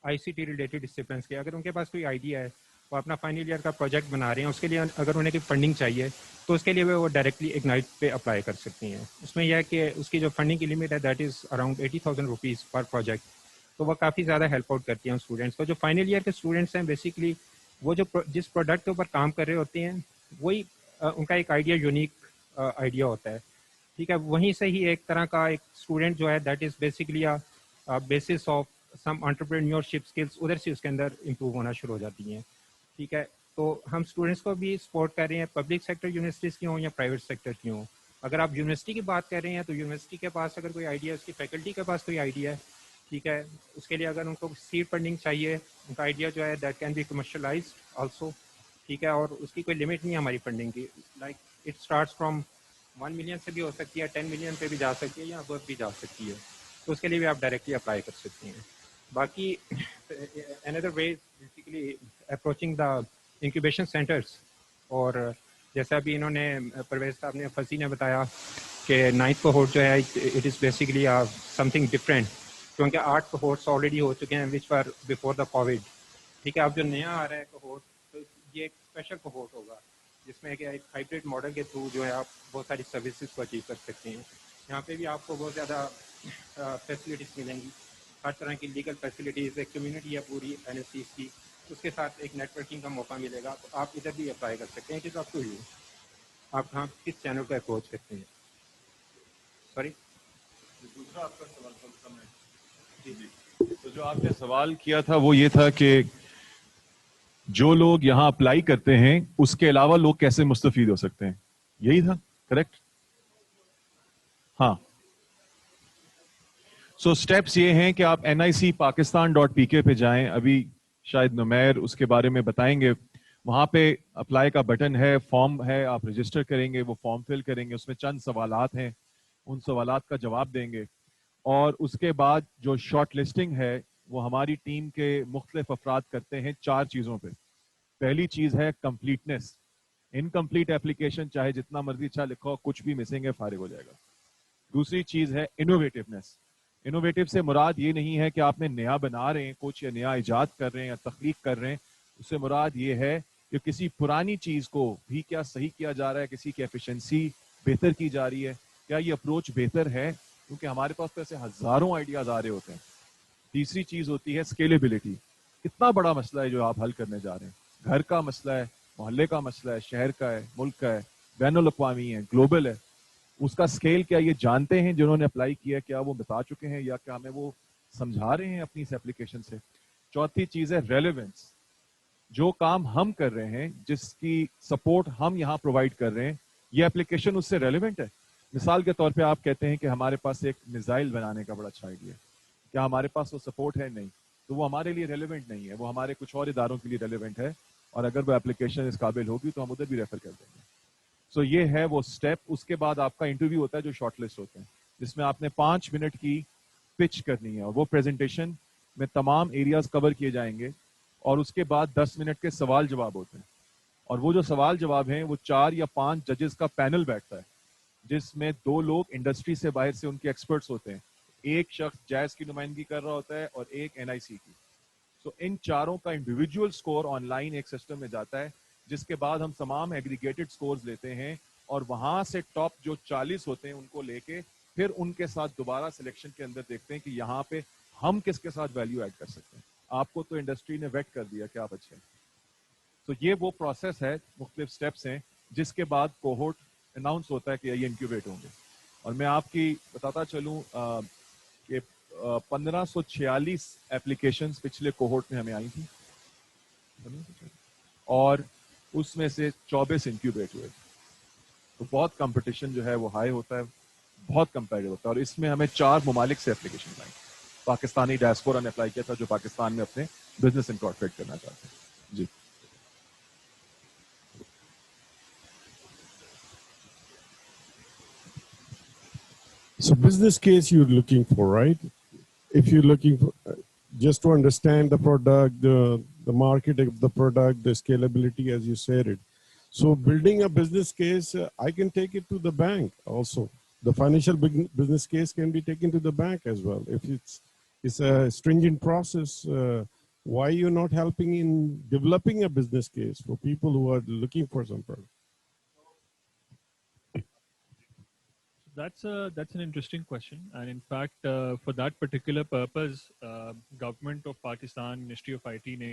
ICT रिलेटेड डिसिप्लिन्स के, अगर उनके पास कोई आइडिया है, वो अपना फाइनल ईयर का प्रोजेक्ट बना रहे हैं, उसके लिए अगर उन्हें कोई फंडिंग चाहिए तो उसके लिए वो डायरेक्टली इग्नाइट पे अप्लाई कर सकती हैं. उसमें यह है कि उसकी जो फंडिंग की लिमिट है दैट इज़ अराउंड 80,000 रुपीज़ पर प्रोजेक्ट. तो वो काफ़ी ज़्यादा हेल्प आउट करती हैं स्टूडेंट्स को. जो फाइनल ईयर के स्टूडेंट्स हैं बेसिकली वो जो जिस प्रोडक्ट के ऊपर काम कर रहे होते हैं वही उनका एक आइडिया यूनिक आइडिया होता है, ठीक है. वहीं से ही एक तरह का एक स्टूडेंट जो है that is basically basis of some entrepreneurship skills उधर से उसके अंदर इम्प्रूव होना शुरू हो जाती हैं, ठीक है. तो हम स्टूडेंट्स को भी सपोर्ट कर रहे हैं, पब्लिक सेक्टर यूनिवर्सिटीज़ की हों या प्राइवेट सेक्टर की हों. अगर आप यूनिवर्सिटी की बात कर रहे हैं तो यूनिवर्सिटी के पास अगर कोई आइडिया है, उसकी फैकल्टी के पास कोई आइडिया है, ठीक है, उसके लिए अगर उनको सीड फंडिंग चाहिए, उनका आइडिया जो है that can be commercialised also, ठीक है. और उसकी कोई लिमिट नहीं है हमारी फंडिंग की. Like it starts from 1 million से भी हो सकती है, 10 मिलियन पे भी जा सकती है या अबव भी जा सकती है. तो उसके लिए भी आप डायरेक्टली अप्लाई कर सकती हैं। बाकी another way basically approaching the incubation centres, और जैसा भी इन्होंने परवेज साहब ने, फसी ने बताया कि 9th कोहोर्ट जो है it is basically something different, क्योंकि 8 कोहोर्ट्स ऑलरेडी हो चुके हैं विच वर बिफोर द कोविड। ठीक है, अब जो नया आ रहा है कोहोर्ट, तो ये एक स्पेशल कोहोर्ट होगा जिसमें कि एक हाइब्रिड मॉडल के थ्रू जो है आप बहुत सारी सर्विसेज को अचीव कर सकते हैं। यहाँ पे भी आपको बहुत ज़्यादा फैसिलिटीज़ मिलेंगी, हर तरह की लीगल फैसिलिटीज़, एक कम्युनिटी है पूरी NSCs की, उसके साथ एक नेटवर्किंग का मौका मिलेगा। तो आप इधर भी अप्लाई कर सकते हैं। It is up to you, आप कहाँ किस चैनल पर अप्रोच करते हैं। सॉरी, दूसरा आपका सवाल था, मैं जी, तो जो आपने सवाल किया था वो ये था कि जो लोग यहाँ अप्लाई करते हैं उसके अलावा लोग कैसे मुस्तफीद हो सकते हैं, यही था, करेक्ट? हाँ, सो स्टेप्स ये हैं कि आप NICPakistan.pk पे जाएं। अभी शायद नुमैर उसके बारे में बताएंगे। वहां पे अप्लाई का बटन है, फॉर्म है, आप रजिस्टर करेंगे, वो फॉर्म फिल करेंगे, उसमें चंद सवालात हैं, उन सवालात का जवाब देंगे, और उसके बाद जो शॉर्ट लिस्टिंग है वो हमारी टीम के मुख्तलिफ अफराद करते हैं 4 चीज़ों पे। पहली चीज़ है कंप्लीटनेस। इनकम्प्लीट एप्लीकेशन चाहे जितना मर्जी अच्छा लिखो, कुछ भी मिसिंग है, फारिग हो जाएगा। दूसरी चीज़ है इनोवेटिवनेस। इनोवेटिव से मुराद ये नहीं है कि आपने नया बना रहे हैं कुछ, या नया इजाद कर रहे हैं या तख्लीक कर रहे हैं। उससे मुराद ये है कि किसी पुरानी चीज़ को भी क्या सही किया जा रहा है, किसी की एफिशिएंसी बेहतर की जा रही है, क्या ये अप्रोच बेहतर है, क्योंकि हमारे पास तो ऐसे हजारों आइडियाज आ रहे होते हैं। तीसरी चीज़ होती है स्केलेबिलिटी। कितना बड़ा मसला है जो आप हल करने जा रहे हैं, घर का मसला है, मोहल्ले का मसला है, शहर का है, मुल्क का है, बैनुल अक़वामी है, ग्लोबल है, उसका स्केल क्या ये जानते हैं जिन्होंने अप्लाई किया, क्या वो बता चुके हैं या क्या हमें वो समझा रहे हैं अपनी इस एप्लीकेशन से। चौथी चीज़ है रेलेवेंस। जो काम हम कर रहे हैं, जिसकी सपोर्ट हम यहाँ प्रोवाइड कर रहे हैं, ये एप्लीकेशन उससे रेलेवेंट है। मिसाल के तौर पे आप कहते हैं कि हमारे पास एक मिसाइल बनाने का बड़ा अच्छा आइडिया है, क्या हमारे पास वो सपोर्ट है? नहीं, तो वो हमारे लिए रेलेवेंट नहीं है, वो हमारे कुछ और इदारों के लिए रेलेवेंट है, और अगर वो एप्लीकेशन इस काबिल होगी तो हम उधर भी रेफर कर देंगे। सो ये है वो स्टेप। उसके बाद आपका इंटरव्यू होता है जो शॉर्टलिस्ट होते हैं, जिसमें आपने 5 मिनट की पिच करनी है, और वो प्रेजेंटेशन में तमाम एरियाज कवर किए जाएंगे, और उसके बाद 10 मिनट के सवाल जवाब होते हैं। और वो जो सवाल जवाब हैं वो 4 या 5 जजेस का पैनल बैठता है, जिसमें 2 लोग इंडस्ट्री से बाहर से उनके एक्सपर्ट्स होते हैं, एक शख्स जैज की नुमाइंदगी कर रहा होता है और एक NIC की। तो इन चारों का इंडिविजुअल स्कोर ऑनलाइन एक सिस्टम में जाता है, जिसके बाद हम तमाम एग्रीगेटेड स्कोर्स लेते हैं, और वहां से टॉप जो 40 होते हैं उनको लेके फिर उनके साथ दोबारा सिलेक्शन के अंदर देखते हैं कि यहाँ पे हम किसके साथ वैल्यू ऐड कर सकते हैं। आपको तो इंडस्ट्री ने वेट कर दिया कि आप अच्छे हैं। तो ये वो प्रोसेस है, मुख्तलिफ स्टेप्स हैं, जिसके बाद कोहोर्ट अनाउंस होता है कि ये इंक्यूबेट होंगे। और मैं आपकी बताता चलूँ कि 1546 एप्लीकेशंस पिछले कोहोर्ट में हमें आई थी, और उसमें से 24 इंक्यूबेट हुए। तो बहुत कंपटीशन जो है वो हाई होता है, बहुत कंपेरेटिव होता है, और इसमें हमें 4 ममालिक से एप्लीकेशन आई। पाकिस्तानी डायस्पोरा ने अप्लाई किया था जो पाकिस्तान में अपने बिजनेस इनकॉर्पोरेट करना चाहते हैं। जी, So business case you're looking for, right? If you're looking for, just to understand the product, the market of the product, the scalability, as you said it. So building a business case, I can take it to the bank also. The financial business case can be taken to the bank as well. If it's a stringent process, why you're not helping in developing a business case for people who are looking for some product? That's an interesting question, and in fact, for that particular purpose, government of Pakistan, Ministry of IT ने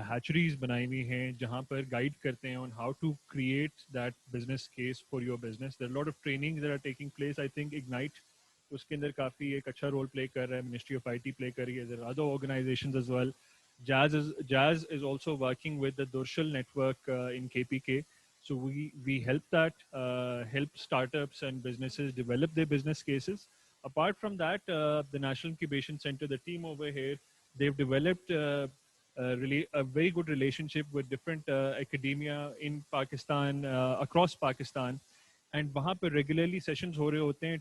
hatcheries बनाई हुई हैं जहाँ पर guide करते हैं on how to create that business case for your business. There are a lot of trainings that are taking place. I think Ignite उसके अंदर काफी एक अच्छा role play कर रहा है, Ministry of IT play कर रही है. There are other organizations as well. Jazz is also working with the Durshal network in KPK. So we help that, help startups and businesses develop their business cases. Apart from that, the National Incubation Center, the team over here, they've developed really a very good relationship with different academia in Pakistan, across Pakistan. and वहाँ पे regularly sessions हो रहे होते हैं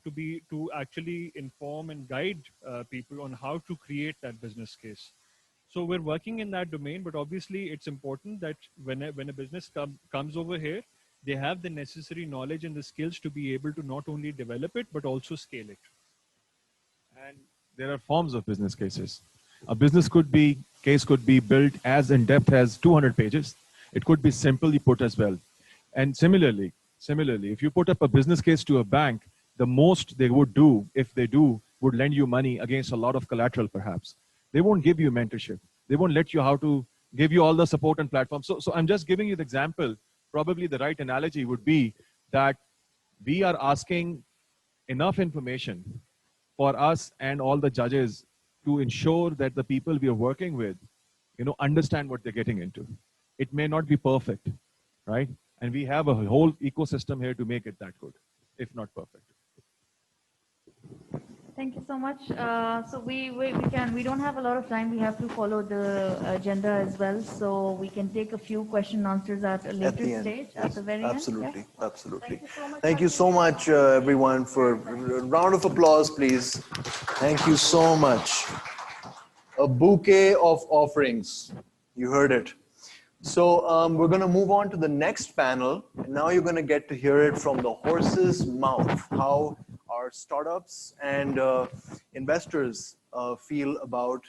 to actually inform and guide people on how to create that business case. So we're working in that domain, but obviously it's important that when a business comes over here, they have the necessary knowledge and the skills to be able to not only develop it, but also scale it. And there are forms of business cases. A business case could be built as in depth as 200 pages. It could be simply put as well. And similarly, if you put up a business case to a bank, the most they would do, if they do, would lend you money against a lot of collateral perhaps. They won't give you mentorship. They won't let you how to give you all the support and platform. So I'm just giving you the example. Probably the right analogy would be that we are asking enough information for us and all the judges to ensure that the people we are working with, understand what they're getting into. It may not be perfect, right? And we have a whole ecosystem here to make it that good, if not perfect. Thank you so much. So we don't have a lot of time. We have to follow the agenda as well. So we can take a few question answers at a later the end. stage, at the very Absolutely, end. Yeah. absolutely. Thank you so much, Everyone, for a round of applause, please. Thank you so much. A bouquet of offerings. You heard it. So we're going to move on to the next panel. And now you're going to get to hear it from the horse's mouth, how our startups and investors feel about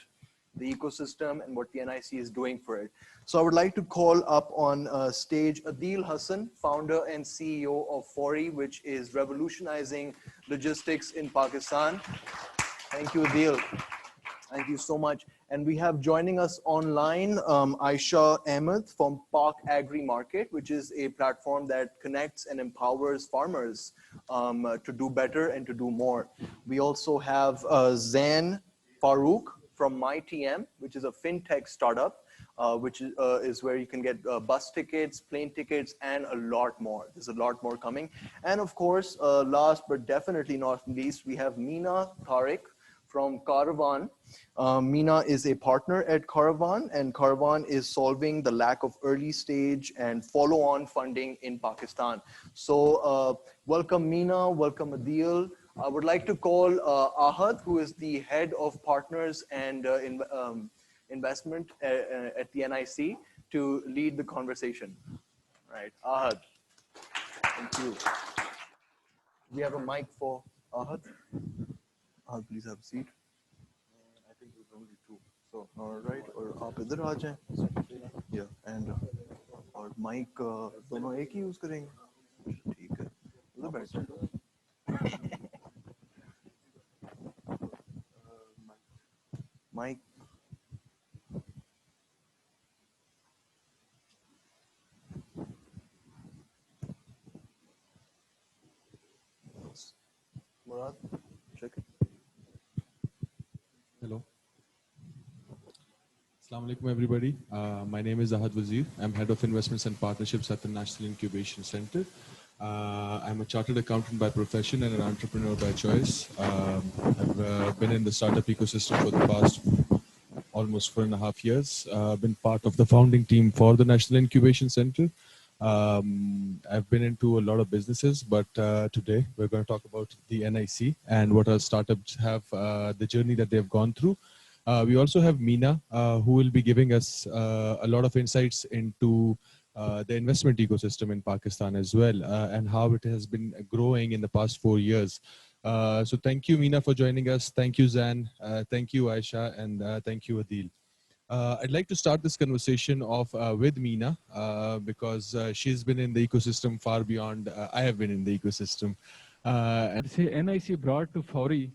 the ecosystem and what the NIC is doing for it. So I would like to call up on stage Adil Hassan, founder and CEO of Fori, which is revolutionizing logistics in Pakistan. Thank you, Adil. Thank you so much. And we have joining us online, Aisha Ahmed from Park Agri Market, which is a platform that connects and empowers farmers to do better and to do more. We also have Zain Farouk from MyTM, which is a fintech startup, which is where you can get bus tickets, plane tickets, and a lot more. There's a lot more coming. And of course, last but definitely not least, we have Meena Tariq from Caravan. Meena is a partner at Caravan, and Caravan is solving the lack of early stage and follow-on funding in Pakistan. So welcome Meena, welcome Adil. I would like to call Ahad, who is the head of partners and investment at the NIC, to lead the conversation. All right, Ahad. Thank you. We have a mic for Ahad. Ahad, please have a seat. I think there's only two. So, all right, और आप इधर आ जाएं. Yeah, and और mic दोनों एक ही use करेंगे. ठीक है. उधर बैठ जाएं. Mic. Murad, check it. Hello. Assalamu alaikum, everybody. My name is Ahad Wazir. I'm head of investments and partnerships at the National Incubation Center. I'm a chartered accountant by profession and an entrepreneur by choice. I've been in the startup ecosystem for the past almost 4.5 years. I've been part of the founding team for the National Incubation Center. I've been into a lot of businesses, but today we're going to talk about the NIC and what our startups have, the journey that they've gone through. We also have Meena, who will be giving us a lot of insights into the investment ecosystem in Pakistan as well, and how it has been growing in the past 4 years. So thank you, Meena, for joining us. Thank you, Zan. Thank you, Aisha, and thank you, Adil. I'd like to start this conversation off with Meena because she's been in the ecosystem far beyond I have been in the ecosystem. And say NIC brought to Fori,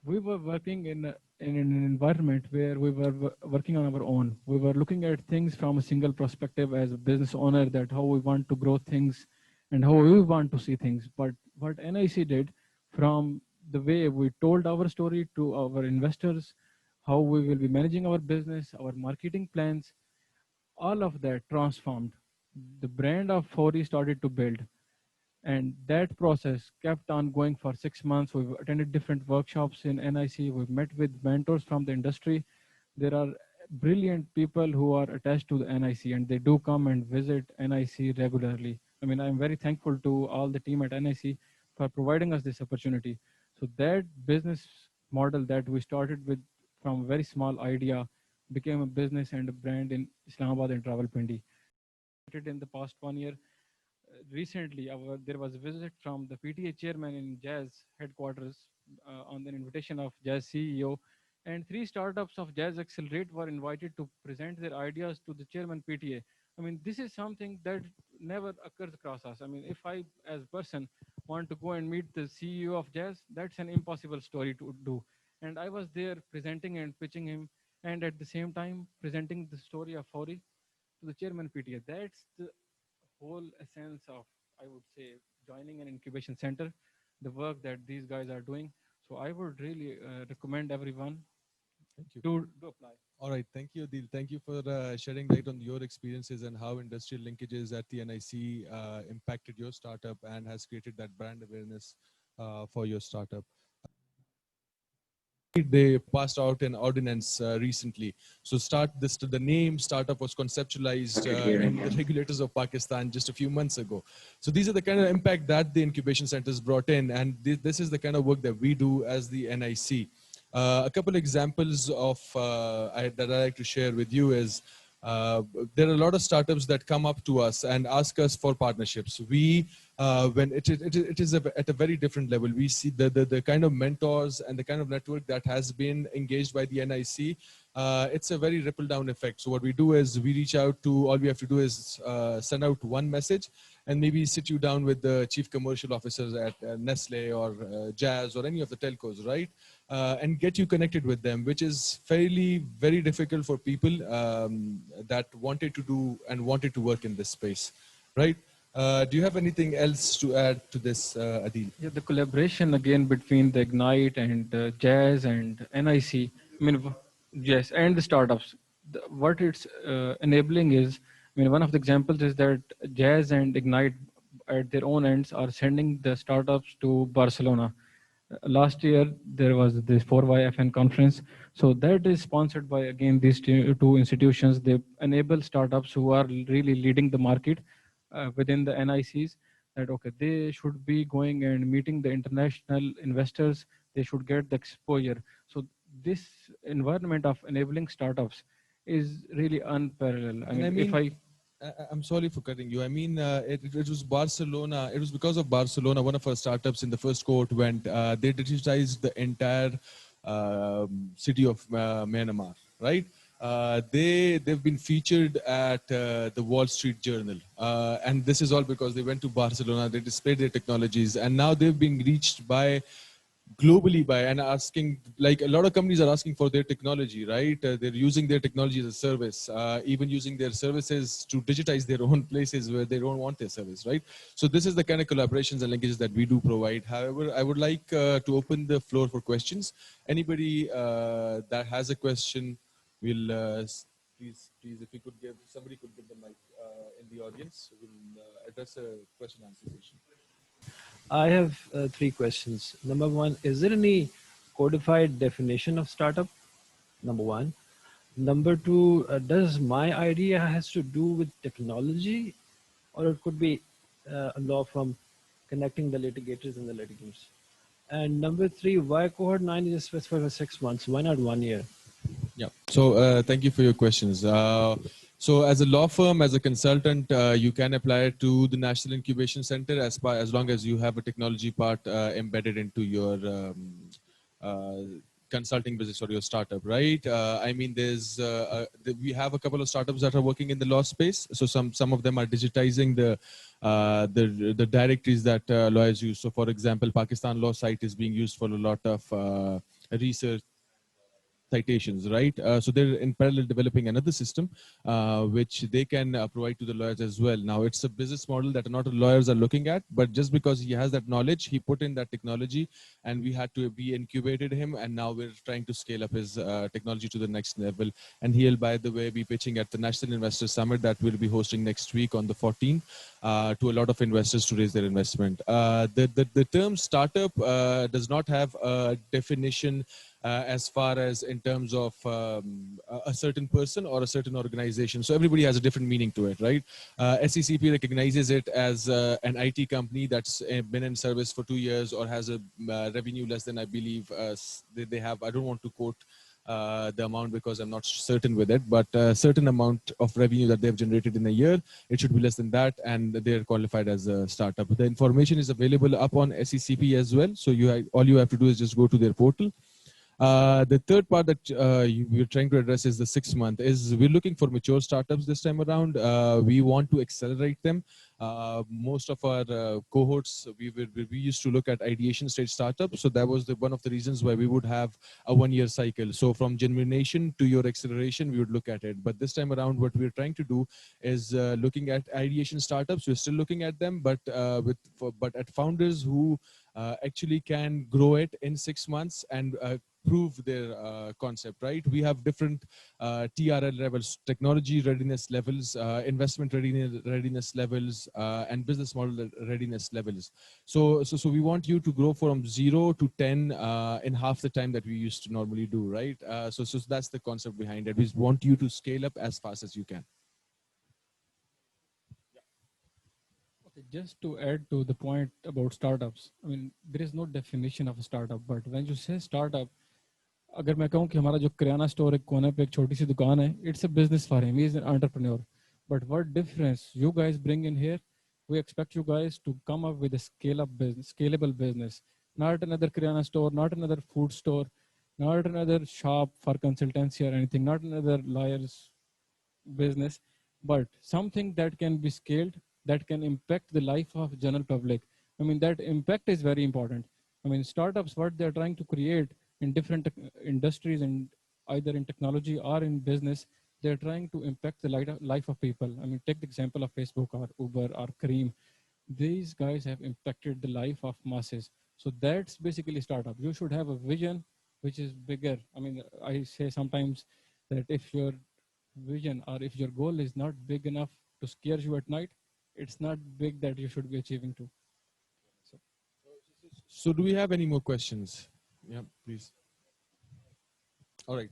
we were working in an environment where we were working on our own. We were looking at things from a single perspective as a business owner, that how we want to grow things and how we want to see things. But what NIC did, from the way we told our story to our investors, how we will be managing our business, our marketing plans, all of that transformed. The brand of Fori started to build. And that process kept on going for 6 months. We've attended different workshops in NIC. We've met with mentors from the industry. There are brilliant people who are attached to the NIC, and they do come and visit NIC regularly. I mean, I'm very thankful to all the team at NIC for providing us this opportunity. So that business model that we started with from a very small idea became a business and a brand in Islamabad and Rawalpindi. In the past 1 year, recently there was a visit from the PTA chairman in Jazz headquarters on an invitation of Jazz CEO, and 3 startups of Jazz Accelerate were invited to present their ideas to the chairman PTA. I mean, this is something that never occurs across us. I mean, if I as a person want to go and meet the CEO of Jazz, that's an impossible story to do. And I was there presenting and pitching him, and at the same time presenting the story of Faury to the chairman PTA. That's the whole essence of, I would say, joining an incubation center, the work that these guys are doing. So I would really recommend everyone to apply. All right, thank you, Adil. Thank you for shedding light on your experiences and how industrial linkages at the NIC impacted your startup and has created that brand awareness for your startup. They passed out an ordinance recently. So the name startup was conceptualized in the regulators of Pakistan just a few months ago. So these are the kind of impact that the incubation centers brought in, and this is the kind of work that we do as the NIC. A couple examples of that I like to share with you is there are a lot of startups that come up to us and ask us for partnerships. We, when it is at a very different level, we see the kind of mentors and the kind of network that has been engaged by the NIC. It's a very ripple down effect. So what we do is we reach out to, all we have to do is send out one message and maybe sit you down with the chief commercial officers at Nestle or Jazz or any of the telcos, right? And get you connected with them, which is very difficult for people that wanted to do and wanted to work in this space, right? Do you have anything else to add to this, Adil? Yeah, the collaboration again between the Ignite and Jazz and NIC, I mean, yes, and the startups. What it's enabling is, I mean, one of the examples is that Jazz and Ignite at their own ends are sending the startups to Barcelona. Last year, there was this 4YFN conference. So that is sponsored by, again, these two institutions. They enable startups who are really leading the market within the NICs that, okay, they should be going and meeting the international investors. They should get the exposure. So this environment of enabling startups is really unparalleled. I mean, I'm sorry for cutting you. I mean, it was Barcelona. It was because of Barcelona. One of our startups in the first cohort went. They digitized the entire city of Myanmar, right? They've been featured at the Wall Street Journal, and this is all because they went to Barcelona. They displayed their technologies, and now they've been reached by globally by and asking, like a lot of companies are asking for their technology, right? They're using their technology as a service, even using their services to digitize their own places where they don't want their service, right? So this is the kind of collaborations and linkages that we do provide. However, I would like to open the floor for questions. Anybody that has a question, will please, if you could give, somebody could give the mic in the audience. We'll address a question and answer session. I have 3 questions. Number 1, is there any codified definition of startup? Number 1. Number 2, does my idea has to do with technology, or it could be a law from connecting the litigators and the litigants? And number 3, why cohort 9 is specified for 6 months? Why not 1 year? Yeah. So thank you for your questions. So as a law firm, as a consultant, you can apply to the National Incubation Center as long as you have a technology part embedded into your consulting business or your startup, right? I mean, we have a couple of startups that are working in the law space. So some of them are digitizing the directories that lawyers use. So for example, Pakistan Law Site is being used for a lot of research citations, right? So they're in parallel developing another system which they can provide to the lawyers as well. Now it's a business model that not all lawyers are looking at, but just because he has that knowledge, he put in that technology, and we had to be incubated him, and now we're trying to scale up his technology to the next level. And he'll, by the way, be pitching at the National Investor Summit that we'll be hosting next week on the 14th to a lot of investors to raise their investment. The term startup does not have a definition as far as in terms of a certain person or a certain organization. So everybody has a different meaning to it, right? SECP recognizes it as an IT company that's been in service for 2 years or has a revenue less than, I believe, they have, I don't want to quote the amount because I'm not certain with it, but a certain amount of revenue that they've generated in a year, it should be less than that, and they're qualified as a startup. The information is available up on SECP as well, so all you have to do is just go to their portal. The third part that we're trying to address is the 6 month. We're looking for mature startups this time around. We want to accelerate them. Most of our cohorts, we used to look at ideation stage startups. So that was one of the reasons why we would have a 1-year cycle. So from germination to your acceleration, we would look at it. But this time around, what we're trying to do is looking at ideation startups. We're still looking at them, but at founders who actually can grow it in 6 months and prove their concept, right? We have different TRL levels, technology readiness levels, investment readiness levels, and business model readiness levels. So we want you to grow from 0 to 10 in half the time that we used to normally do, right? So that's the concept behind it. We want you to scale up as fast as you can. Just to add to the point about startups, I mean, there is no definition of a startup, but when you say startup, अगर मैं कहूँ कि हमारा जो किराना store एक कोने पे एक छोटी सी दुकान है, it's a business for him. He is an entrepreneur. But what difference you guys bring in here? We expect you guys to come up with a scalable business, not another kirana store, not another food store, not another shop for consultancy or anything, not another lawyer's business, but something that can be scaled, that can impact the life of general public. I mean, that impact is very important. I mean, startups, what they're trying to create in different industries, and either in technology or in business, they're trying to impact the life of people. I mean, take the example of Facebook or Uber or Careem. These guys have impacted the life of masses. So that's basically startup. You should have a vision which is bigger. I mean, I say sometimes that if your vision or if your goal is not big enough to scare you at night, it's not big that you should be achieving to. So do we have any more questions? Yeah, please. All right.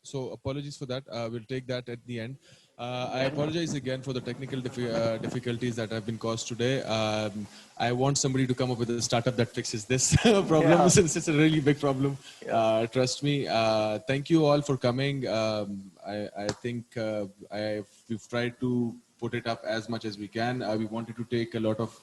So apologies for that. We'll take that at the end. I apologize again for the technical difficulties that have been caused today. I want somebody to come up with a startup that fixes this problem, since it's a really big problem. Trust me. Thank you all for coming. I think we've tried to put it up as much as we can. We wanted to take a lot of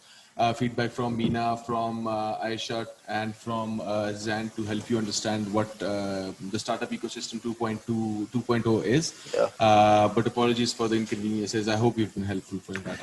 feedback from Meena, from Aisha, and from Zan to help you understand what the Startup Ecosystem 2.0 is. But apologies for the inconveniences. I hope you've been helpful for that.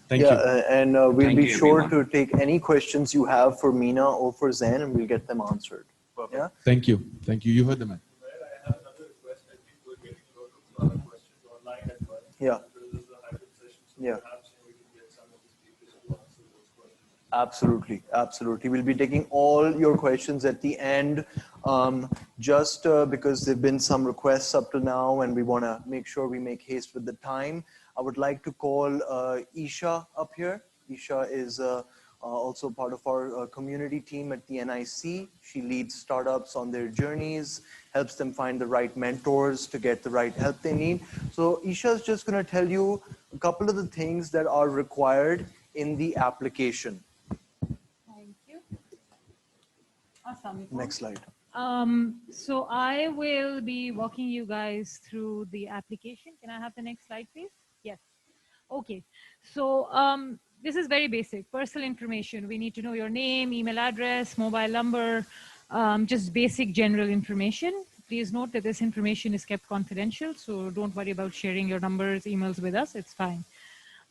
Thank you. And we'll be sure to take any questions you have for Meena or for Zan, and we'll get them answered. Perfect. Yeah? Thank you. Thank you. You heard the man. I have another request. I think we're getting a lot of questions online as well. Yeah. This is a hybrid session, so yeah. Perhaps we can get some of the speakers to answer those questions. Absolutely, absolutely. We'll be taking all your questions at the end, just because there've been some requests up to now, and we want to make sure we make haste with the time. I would like to call Isha up here. Isha is also part of our community team at the NIC. She leads startups on their journeys, helps them find the right mentors to get the right help they need. So Isha is just going to tell you a couple of the things that are required in the application. Thank you. Awesome. Next slide. So I will be walking you guys through the application. Can I have the next slide, please? Yes. Okay. So this is very basic. Personal information. We need to know your name, email address, mobile number, just basic general information. Please note that this information is kept confidential, so don't worry about sharing your numbers, emails with us. It's fine.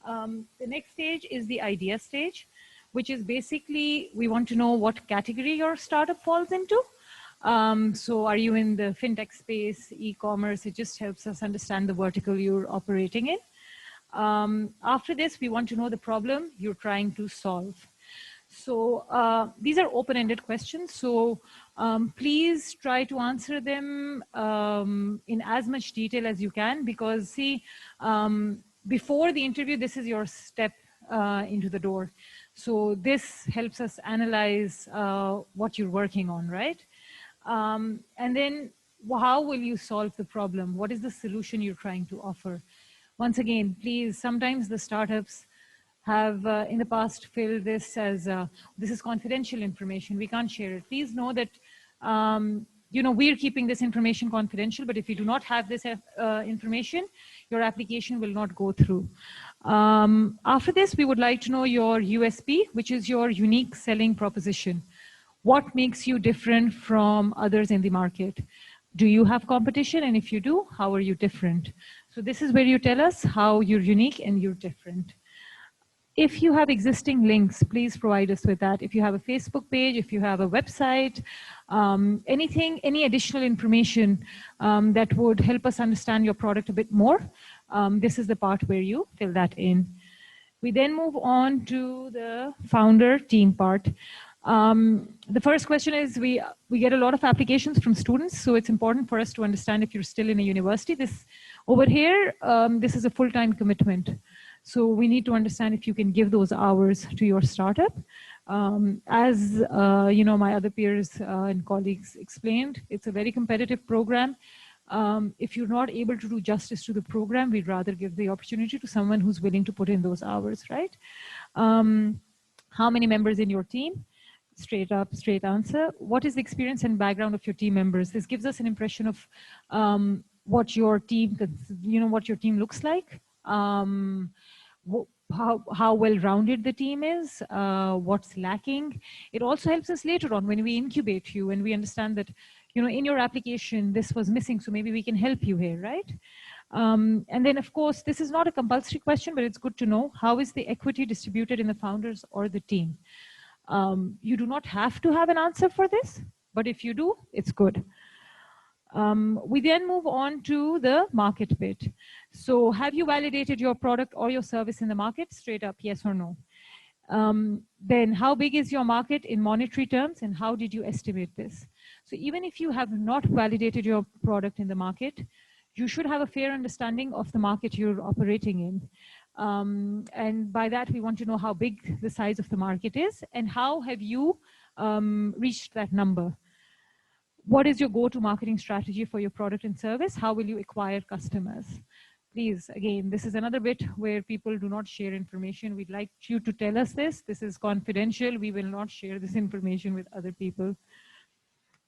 The next stage is the idea stage, which is basically we want to know what category your startup falls into. So are you in the fintech space, e-commerce? It just helps us understand the vertical you're operating in. After this, we want to know the problem you're trying to solve. So these are open-ended questions. So please try to answer them in as much detail as you can, because see, before the interview, this is your step into the door. So this helps us analyze what you're working on, right? And then how will you solve the problem? What is the solution you're trying to offer? Once again, please, sometimes the startups have in the past filled this as this is confidential information, we can't share it. Please know that we're keeping this information confidential, but if you do not have this information, your application will not go through. After this, we would like to know your USP, which is your unique selling proposition. What makes you different from others in the market? Do you have competition? And if you do, how are you different? So this is where you tell us how you're unique and you're different. If you have existing links, please provide us with that. If you have a Facebook page, if you have a website, anything, any additional information that would help us understand your product a bit more, this is the part where you fill that in. We then move on to the founder team part. The first question is, we get a lot of applications from students, so it's important for us to understand if you're still in a university. This over here, this is a full-time commitment. So we need to understand if you can give those hours to your startup. As my other peers and colleagues explained, it's a very competitive program. If you're not able to do justice to the program, we'd rather give the opportunity to someone who's willing to put in those hours, right? How many members in your team? Straight up, straight answer. What is the experience and background of your team members? This gives us an impression of what your team, what your team looks like. How well-rounded the team is, what's lacking. It also helps us later on when we incubate you and we understand that, in your application, this was missing, so maybe we can help you here, right? And then, of course, this is not a compulsory question, but it's good to know, how is the equity distributed in the founders or the team? You do not have to have an answer for this, but if you do, it's good. We then move on to the market bit. So have you validated your product or your service in the market? Straight up, yes or no. Then how big is your market in monetary terms and how did you estimate this? So even if you have not validated your product in the market, you should have a fair understanding of the market you're operating in. And by that, we want to know how big the size of the market is and how have you reached that number. What is your go-to marketing strategy for your product and service? How will you acquire customers? Please, again, this is another bit where people do not share information. We'd like you to tell us this. This is confidential. We will not share this information with other people.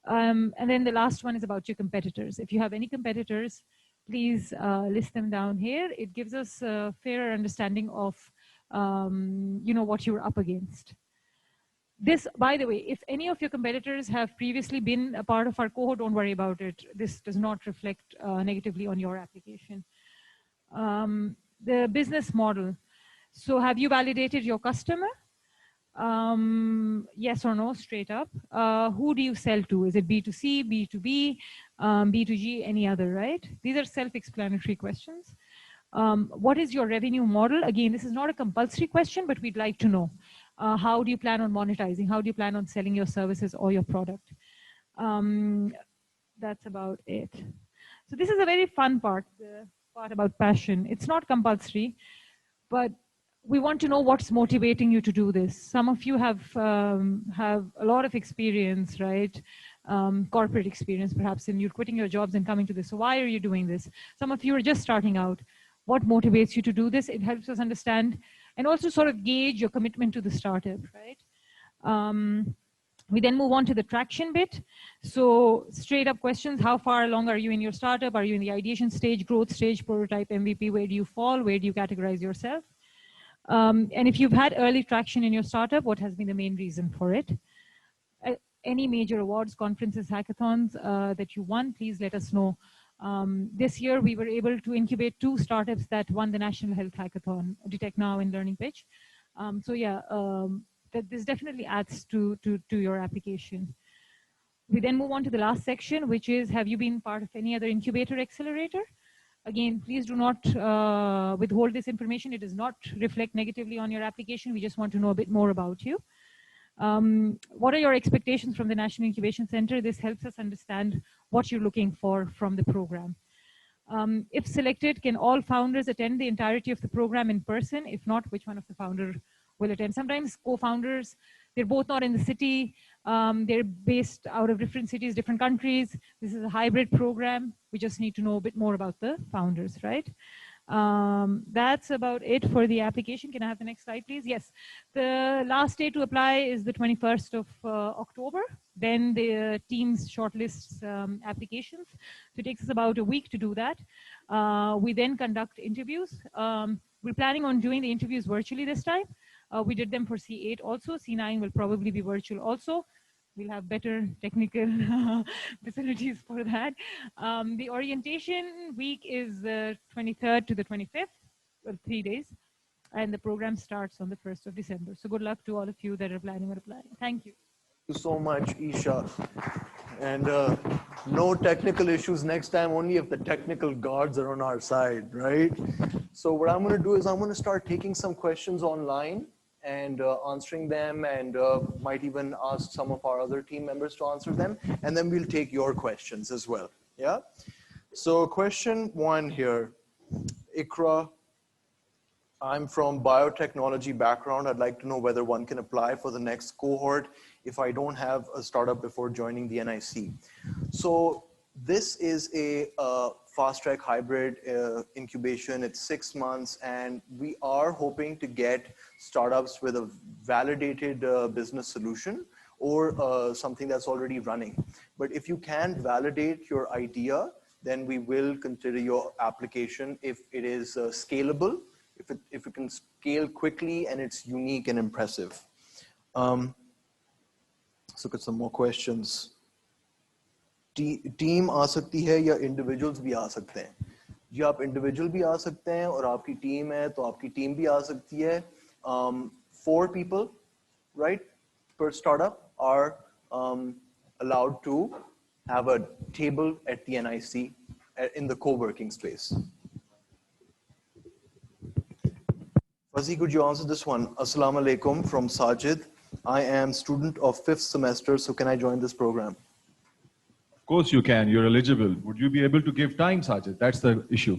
And then the last one is about your competitors. If you have any competitors, please list them down here. It gives us a fairer understanding of what you're up against. This, by the way, if any of your competitors have previously been a part of our cohort, don't worry about it. This does not reflect negatively on your application. The business model. So have you validated your customer? Yes or no, straight up. Who do you sell to? Is it B2C, B2B, B2G, any other, right? These are self-explanatory questions. What is your revenue model? Again, this is not a compulsory question, but we'd like to know. How do you plan on monetizing? How do you plan on selling your services or your product? That's about it. So this is a very fun part, the part about passion. It's not compulsory, but we want to know what's motivating you to do this. Some of you have a lot of experience, right? Corporate experience, perhaps, and you're quitting your jobs and coming to this. So why are you doing this? Some of you are just starting out. What motivates you to do this? It helps us understand and also sort of gauge your commitment to the startup, right? We then move on to the traction bit. So straight up questions, how far along are you in your startup? Are you in the ideation stage, growth stage, prototype, MVP? Where do you fall? Where do you categorize yourself? And if you've had early traction in your startup, what has been the main reason for it? Any major awards, conferences, hackathons that you won, please let us know. This year, we were able to incubate 2 startups that won the National Health Hackathon, Detect Now and Learning Pitch. So yeah, this definitely adds to your application. We then move on to the last section, which is, have you been part of any other incubator accelerator? Again, please do not withhold this information. It does not reflect negatively on your application. We just want to know a bit more about you. What are your expectations from the National Incubation Center? This helps us understand what you're looking for from the program. If selected, can all founders attend the entirety of the program in person? If not, which one of the founders will attend? Sometimes co-founders They're both not in the city. They're based out of different cities, different countries. This is a hybrid program. We just need to know a bit more about the founders, right? That's about it for the application. Can I have the next slide, please? Yes. The last day to apply is the 21st of October. Then the teams shortlists applications. So it takes us about a week to do that. We then conduct interviews. We're planning on doing the interviews virtually this time. We did them for C8 also. C9 will probably be virtual also. We'll have better technical facilities for that. The orientation week is the 23rd to the 25th, 3 days. And the program starts on the 1st of December. So good luck to all of you that are planning or applying. Thank you. Thank you so much, Isha. And no technical issues next time, only if the technical gods are on our side, right? So what I'm going to do is I'm going to start taking some questions online and answering them, and might even ask some of our other team members to answer them. And then we'll take your questions as well. Yeah? So question 1 here, Ikra. I'm from biotechnology background. I'd like to know whether one can apply for the next cohort if I don't have a startup before joining the NIC. So this is a fast track hybrid incubation. It's 6 months, and we are hoping to get startups with a validated business solution or something that's already running. But if you can validate your idea, then we will consider your application if it is scalable, if it can scale quickly and it's unique and impressive. Let's look at some more questions. Team आ सकती है या individuals भी आ सकते हैं? जी आप individual भी आ सकते हैं, और आपकी टीम है तो आपकी टीम भी आ सकती है. 4 people, right, per startup are allowed to have a table at the NIC in the co-working space. Fuzzy, could you answer this one? Assalamu alaikum from Sajid. I am student of 5th semester, so can I join this program? Of course you can, you're eligible. Would you be able to give time, Sajid? That's the issue.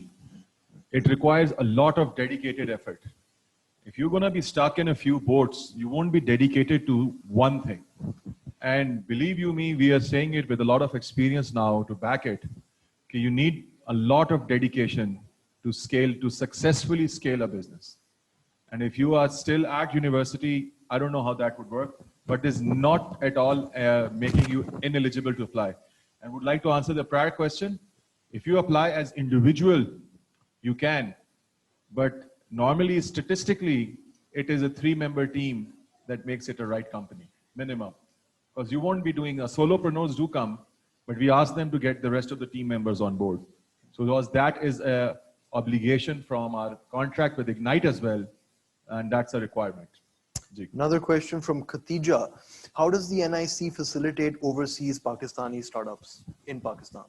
It requires a lot of dedicated effort. If you're going to be stuck in a few boats, you won't be dedicated to one thing. And believe you me, we are saying it with a lot of experience now to back it. Okay, you need a lot of dedication to scale, to successfully scale a business. And if you are still at university, I don't know how that would work, but it's not at all making you ineligible to apply. And would like to answer the prior question. If you apply as individual, you can, but normally, statistically, it is a 3-member team that makes it a right company, minimum. Because you won't be doing, solopreneurs do come, but we ask them to get the rest of the team members on board. So that is a obligation from our contract with Ignite as well, and that's a requirement. Another question from Khatija. How does the NIC facilitate overseas Pakistani startups in Pakistan?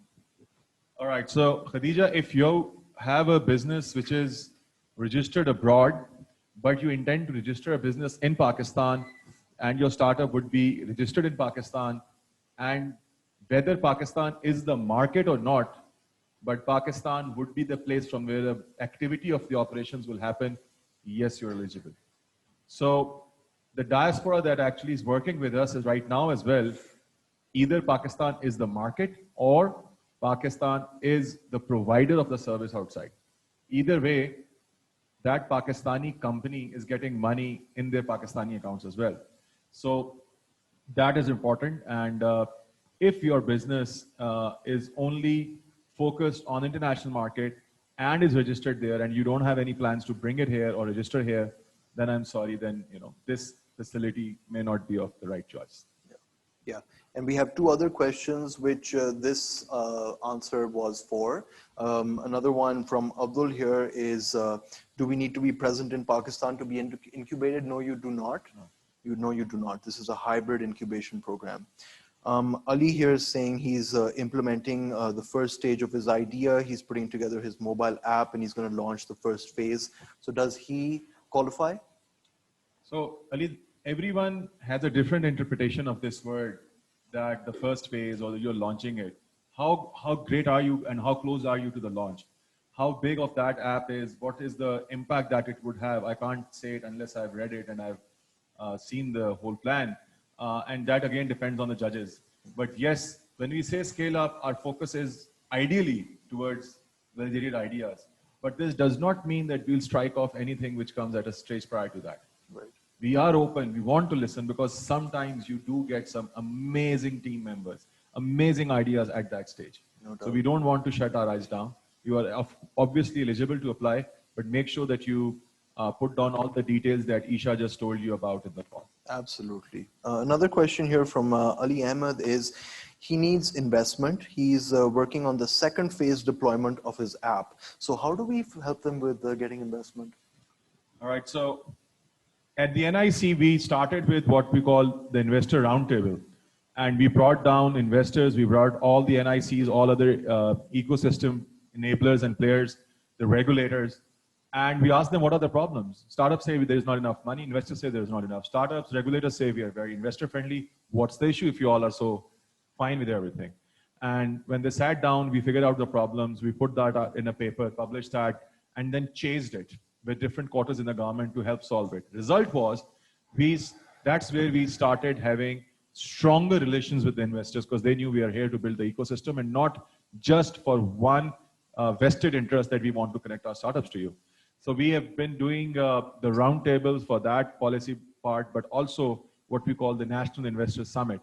All right, so Khadija, if you have a business which is registered abroad, but you intend to register a business in Pakistan, and your startup would be registered in Pakistan, and whether Pakistan is the market or not, but Pakistan would be the place from where the activity of the operations will happen, yes, you're eligible. So the diaspora that actually is working with us is right now as well, either Pakistan is the market or Pakistan is the provider of the service outside. Either way, that Pakistani company is getting money in their Pakistani accounts as well. So that is important. And if your business is only focused on international market and is registered there, and you don't have any plans to bring it here or register here, then I'm sorry, then this facility may not be of the right choice. Yeah, and we have 2 other questions which this answer was for. Another one from Abdul here is, do we need to be present in Pakistan to be incubated? No, you do not. No, you do not. This is a hybrid incubation program. Ali here is saying he's implementing the first stage of his idea. He's putting together his mobile app and he's going to launch the first phase. So does he qualify? So Ali, everyone has a different interpretation of this word, that the first phase or you're launching it. How great are you and how close are you to the launch? How big of that app is? What is the impact that it would have? I can't say it unless I've read it and I've seen the whole plan. And that again depends on the judges. But yes, when we say scale up, our focus is ideally towards validated ideas. But this does not mean that we'll strike off anything which comes at a stage prior to that. Right. We are open, we want to listen, because sometimes you do get some amazing team members, amazing ideas at that stage. No So we don't want to shut our eyes down. You are obviously eligible to apply, but make sure that you put down all the details that Isha just told you about in the call. Absolutely. Another question here from Ali Ahmed is, he needs investment. He's working on the second phase deployment of his app. So how do we help them with getting investment? All right, so at the NIC, we started with what we call the investor roundtable. And we brought down investors, we brought all the NICs, all other ecosystem enablers and players, the regulators, and we asked them what are the problems. Startups say there is not enough money, investors say there is not enough. Startups, regulators say we are very investor friendly. What's the issue if you all are so fine with everything? And when they sat down, we figured out the problems, we put that out in a paper, published that, and then chased it with different quarters in the government to help solve it. Result was, that's where we started having stronger relations with the investors, because they knew we are here to build the ecosystem and not just for one vested interest that we want to connect our startups to you. So we have been doing the roundtables for that policy part, but also what we call the National Investors Summit.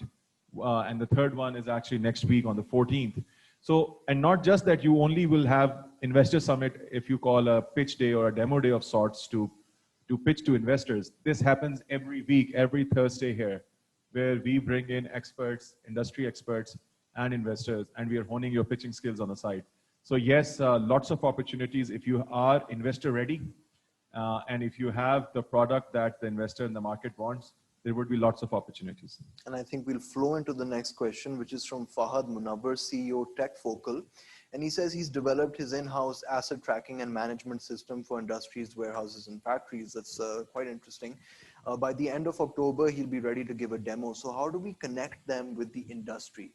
And the third one is actually next week on the 14th. So, and not just that you only will have Investor Summit if you call a pitch day or a demo day of sorts to pitch to investors. This happens every week, every Thursday here, where we bring in experts, industry experts, and investors, and we are honing your pitching skills on the side. So yes, lots of opportunities if you are investor ready, and if you have the product that the investor in the market wants, there would be lots of opportunities. And I think we'll flow into the next question, which is from Fahad Munawar, CEO TechFocal. And he says he's developed his in-house asset tracking and management system for industries, warehouses, and factories. That's quite interesting. By the end of October, he'll be ready to give a demo. So how do we connect them with the industry?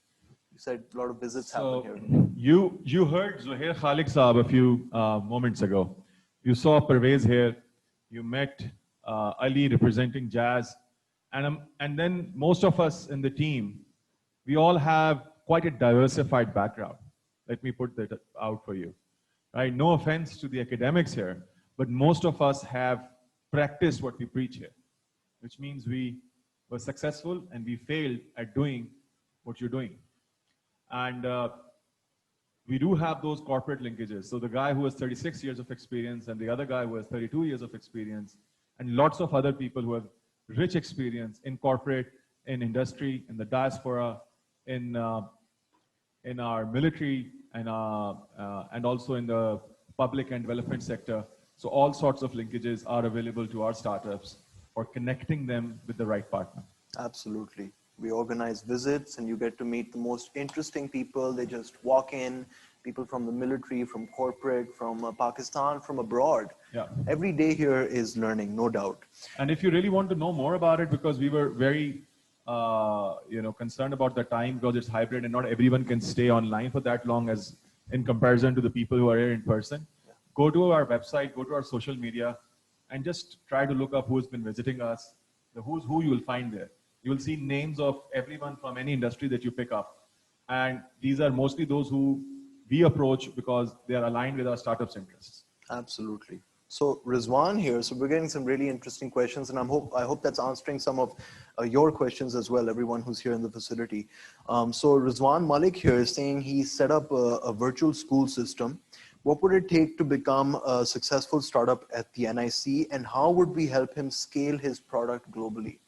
You said a lot of visits happen here. You heard Zuhair Khalik Saab a few moments ago. You saw Parvez here. You met Ali representing Jazz. And then most of us in the team, we all have quite a diversified background. Let me put that out for you. Right? No offense to the academics here, but most of us have practiced what we preach here, which means we were successful and we failed at doing what you're doing. And we do have those corporate linkages. So the guy who has 36 years of experience and the other guy who has 32 years of experience, and lots of other people who have rich experience in corporate, in industry, in the diaspora, in our military, and also in the public and development sector. So all sorts of linkages are available to our startups for connecting them with the right partner. Absolutely. We organize visits and you get to meet the most interesting people. They just walk in, people from the military, from corporate, from Pakistan, from abroad. Yeah. Every day here is learning, no doubt. And if you really want to know more about it, because we were very concerned about the time, because it's hybrid and not everyone can stay online for that long as in comparison to the people who are here in person. Yeah. Go to our website, go to our social media, and just try to look up who's been visiting us, the who's who you will find there. You will see names of everyone from any industry that you pick up. And these are mostly those who we approach because they are aligned with our startups' interests. Absolutely. So Rizwan here, so we're getting some really interesting questions, and I hope that's answering some of your questions as well, everyone who's here in the facility. So Rizwan Malik here is saying he set up a virtual school system. What would it take to become a successful startup at the NIC, and how would we help him scale his product globally?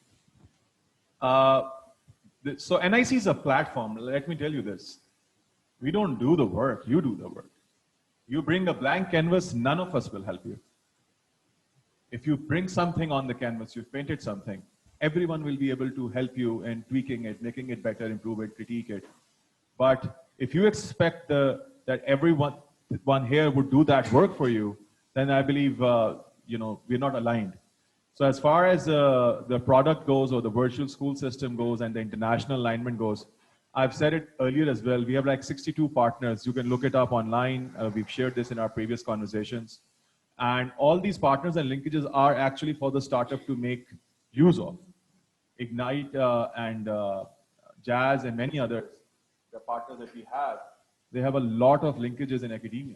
So NIC is a platform. Let me tell you this. We don't do the work, you do the work. You bring a blank canvas, none of us will help you. If you bring something on the canvas, you've painted something, everyone will be able to help you in tweaking it, making it better, improve it, critique it. But if you expect that everyone here would do that work for you, then I believe we're not aligned. So as far as the product goes or the virtual school system goes and the international alignment goes, I've said it earlier as well, we have like 62 partners. You can look it up online. We've shared this in our previous conversations. And all these partners and linkages are actually for the startup to make use of. Ignite and Jazz and many others, the partners that we have, they have a lot of linkages in academia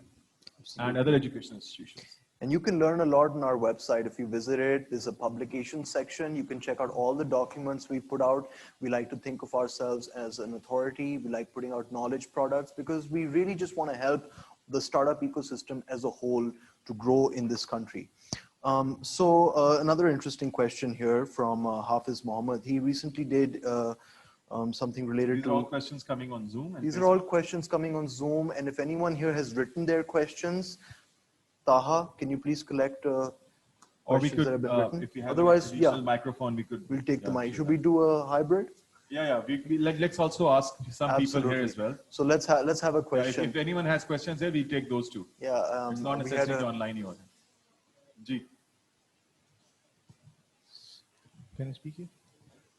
and other educational institutions. And you can learn a lot on our website. If you visit it, there's a publication section. You can check out all the documents we put out. We like to think of ourselves as an authority. We like putting out knowledge products because we really just want to help the startup ecosystem as a whole to grow in this country. Another interesting question here from Hafiz Mohammed. He recently did something related to... These are all questions coming on Zoom. These are all questions coming on Zoom. And if anyone here has written their questions, Taha, can you please collect or we questions could, that have been written? if you have Otherwise, an additional microphone, we could... We'll take the mic. Should we do a hybrid? Yeah. Let's also ask some people here as well. So let's have a question. If anyone has questions here, we take those too. Yeah. It's not necessary to online you. Ji. Can I speak here?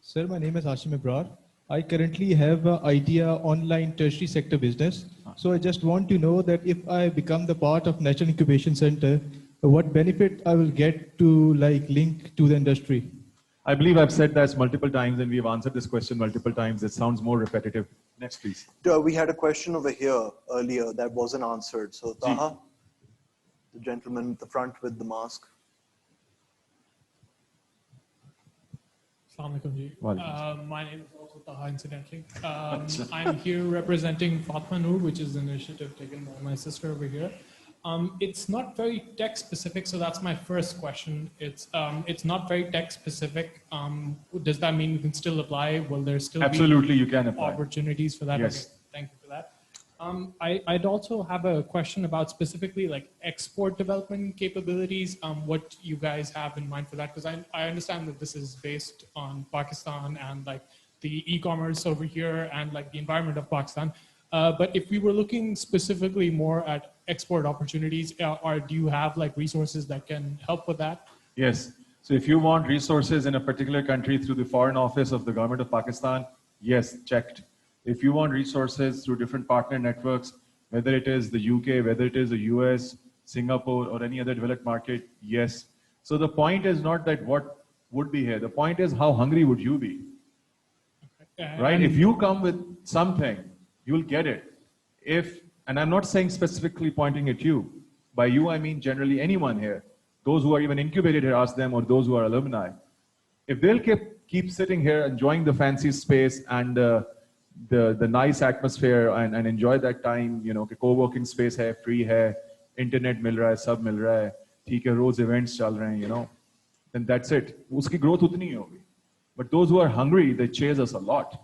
Sir, my name is Hashim Ibrar. I currently have an idea online tertiary sector business. So I just want to know that if I become the part of National Incubation Center, what benefit I will get to link to the industry? I believe I've said that multiple times and we've answered this question multiple times. It sounds more repetitive. Next, please. We had a question over here earlier that wasn't answered. So Taha, the gentleman at the front with the mask. Assalamu alaikum. My name is also Taha, incidentally. I'm here representing Fatma Noor, which is an initiative taken by my sister over here. It's not very tech specific, so that's my first question. It's not very tech specific. Does that mean you can still apply? Will there still Absolutely, be you can apply. opportunities for that? Yes. Okay, thank you for that. I'd also have a question about specifically export development capabilities, what you guys have in mind for that, because I understand that this is based on Pakistan and the e-commerce over here and the environment of Pakistan. But if we were looking specifically more at export opportunities, or do you have resources that can help with that? Yes. So if you want resources in a particular country through the Foreign Office of the Government of Pakistan, yes, checked. If you want resources through different partner networks, whether it is the UK, whether it is the US, Singapore, or any other developed market, yes. So the point is not that what would be here. The point is how hungry would you be? Okay. Right? If you come with something, you'll get it. And I'm not saying specifically pointing at you. By you, I mean generally anyone here. Those who are even incubated here, ask them, or those who are alumni. If they'll keep sitting here enjoying the fancy space and the nice atmosphere and enjoy that time, co-working space hai, free hai, internet mil raha hai, sab mil raha hai, theek hai, roz events chal rahe hain, then that's it. Uski growth utni hi hogi. But those who are hungry, they chase us a lot.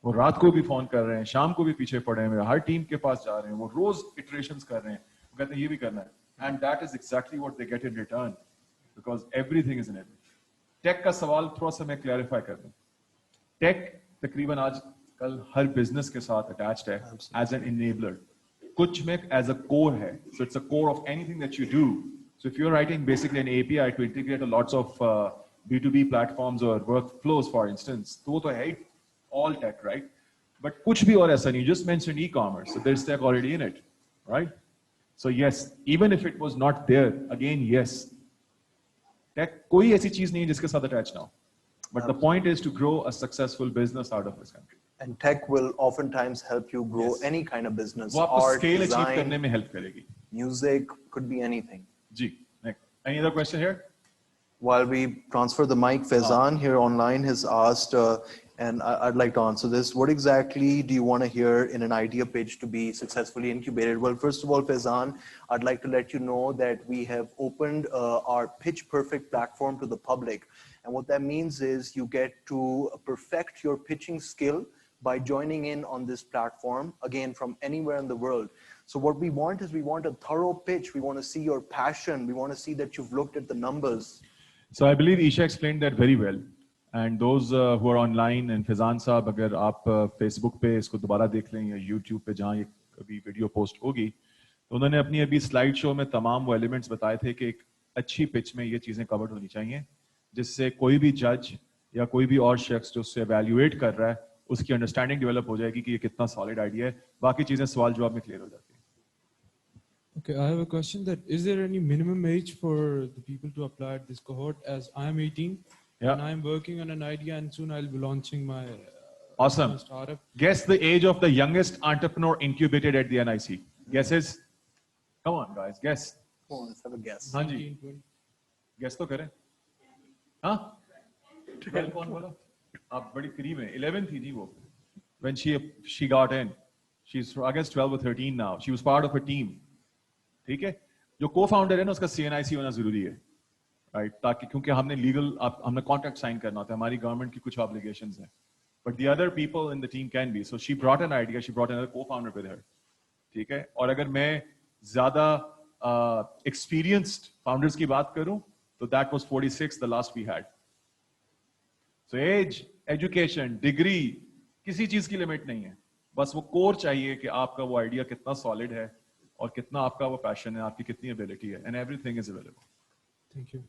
वो रात को भी phone कर रहे हैं, शाम को भी पीछे पड़े हैं, हर टीम के पास जा रहे हैं, वो रोज इटरेशंस कर रहे हैं, वो कहते हैं ये भी करना है. And that is exactly what they get in return, because everything is in it. Tech का सवाल थोड़ा सा मैं क्लैरिफाई कर दूं. टेक तकरीबन आजकल हर बिजनेस के साथ अटैच्ड है एज एन इनेबलर. कुछ में एज अ कोर है. So it's a core of anything that you do. So if you're writing basically an API to integrate lots of B2B platforms or workflows, for instance, तो वो तो है all tech, right? But kuch bhi aur aisa nahi. You just mentioned e-commerce, so there's tech already in it, right? So yes, even if it was not there, again, yes. Tech koi aisi cheez nahi hai jiske sath attached now. But the point is to grow a successful business out of this country. And tech will oftentimes help you grow any kind of business. वो आपको Art, scale design, achieve करने में help करेगी. Music, could be anything. Ji. Next. Any other question here? While we transfer the mic, Faizan here online has asked, and I'd like to answer this. What exactly do you want to hear in an idea pitch to be successfully incubated? Well, first of all, Faizan, I'd like to let you know that we have opened our Pitch Perfect platform to the public. And what that means is you get to perfect your pitching skill by joining in on this platform, again, from anywhere in the world. So what we want is we want a thorough pitch. We want to see your passion. We want to see that you've looked at the numbers. So I believe Isha explained that very well. And those who are online, and Faizan साहब, अगर आप Facebook पे इसको दोबारा देख लें या YouTube पे जहाँ ये कभी वीडियो पोस्ट होगी, तो उन्होंने अपनी अभी स्लाइड शो में तमाम वो एलिमेंट्स बताए थे कि एक अच्छी पिच में ये चीजें कवर्ड होनी चाहिए, जिससे कोई भी जज या कोई भी और शख्स जो उससे एवैल्यूएट कर रहा है, उसकी अंडरस्टैंडिंग डेवलप हो जाएगी कि ये कितना सॉलिड आइडिया है. बाकी चीजें सवाल जवाब में क्लियर हो जाती हैं. Okay, I have a question that is there any minimum age for the people to apply at this cohort? As I am 18 Yeah. And I'm working on an idea, and soon I'll be launching my Awesome. startup. Guess the age of the youngest entrepreneur incubated at the NIC. Guesses? Come on, guys. Guess. Come on, let's have a guess. हाँ जी. Guess तो करें. हाँ? 12 कौन बोला? आप बड़ी करीब हैं. 11 थी वो. When she got in, she's I guess 12 or 13 now. She was part of a team. ठीक है? जो co-founder है ना उसका CNIC होना जरूरी है. Right? ताकि क्योंकि हमने हमने contract sign करना होता है. हमारी government की कुछ obligations हैं. But the other people in the team can be. So she brought an idea. She brought another co-founder with her. ठीक है? और अगर मैं ज़्यादा experienced founders की बात करूं, तो that was 46, the last we had. So age, education, degree, किसी चीज की लिमिट नहीं है. बस वो कोर चाहिए कि आपका वो आइडिया कितना सॉलिड है और कितना आपका वो पैशन है, आपकी कितनी एबिलिटी है, and everything is available. Thank you.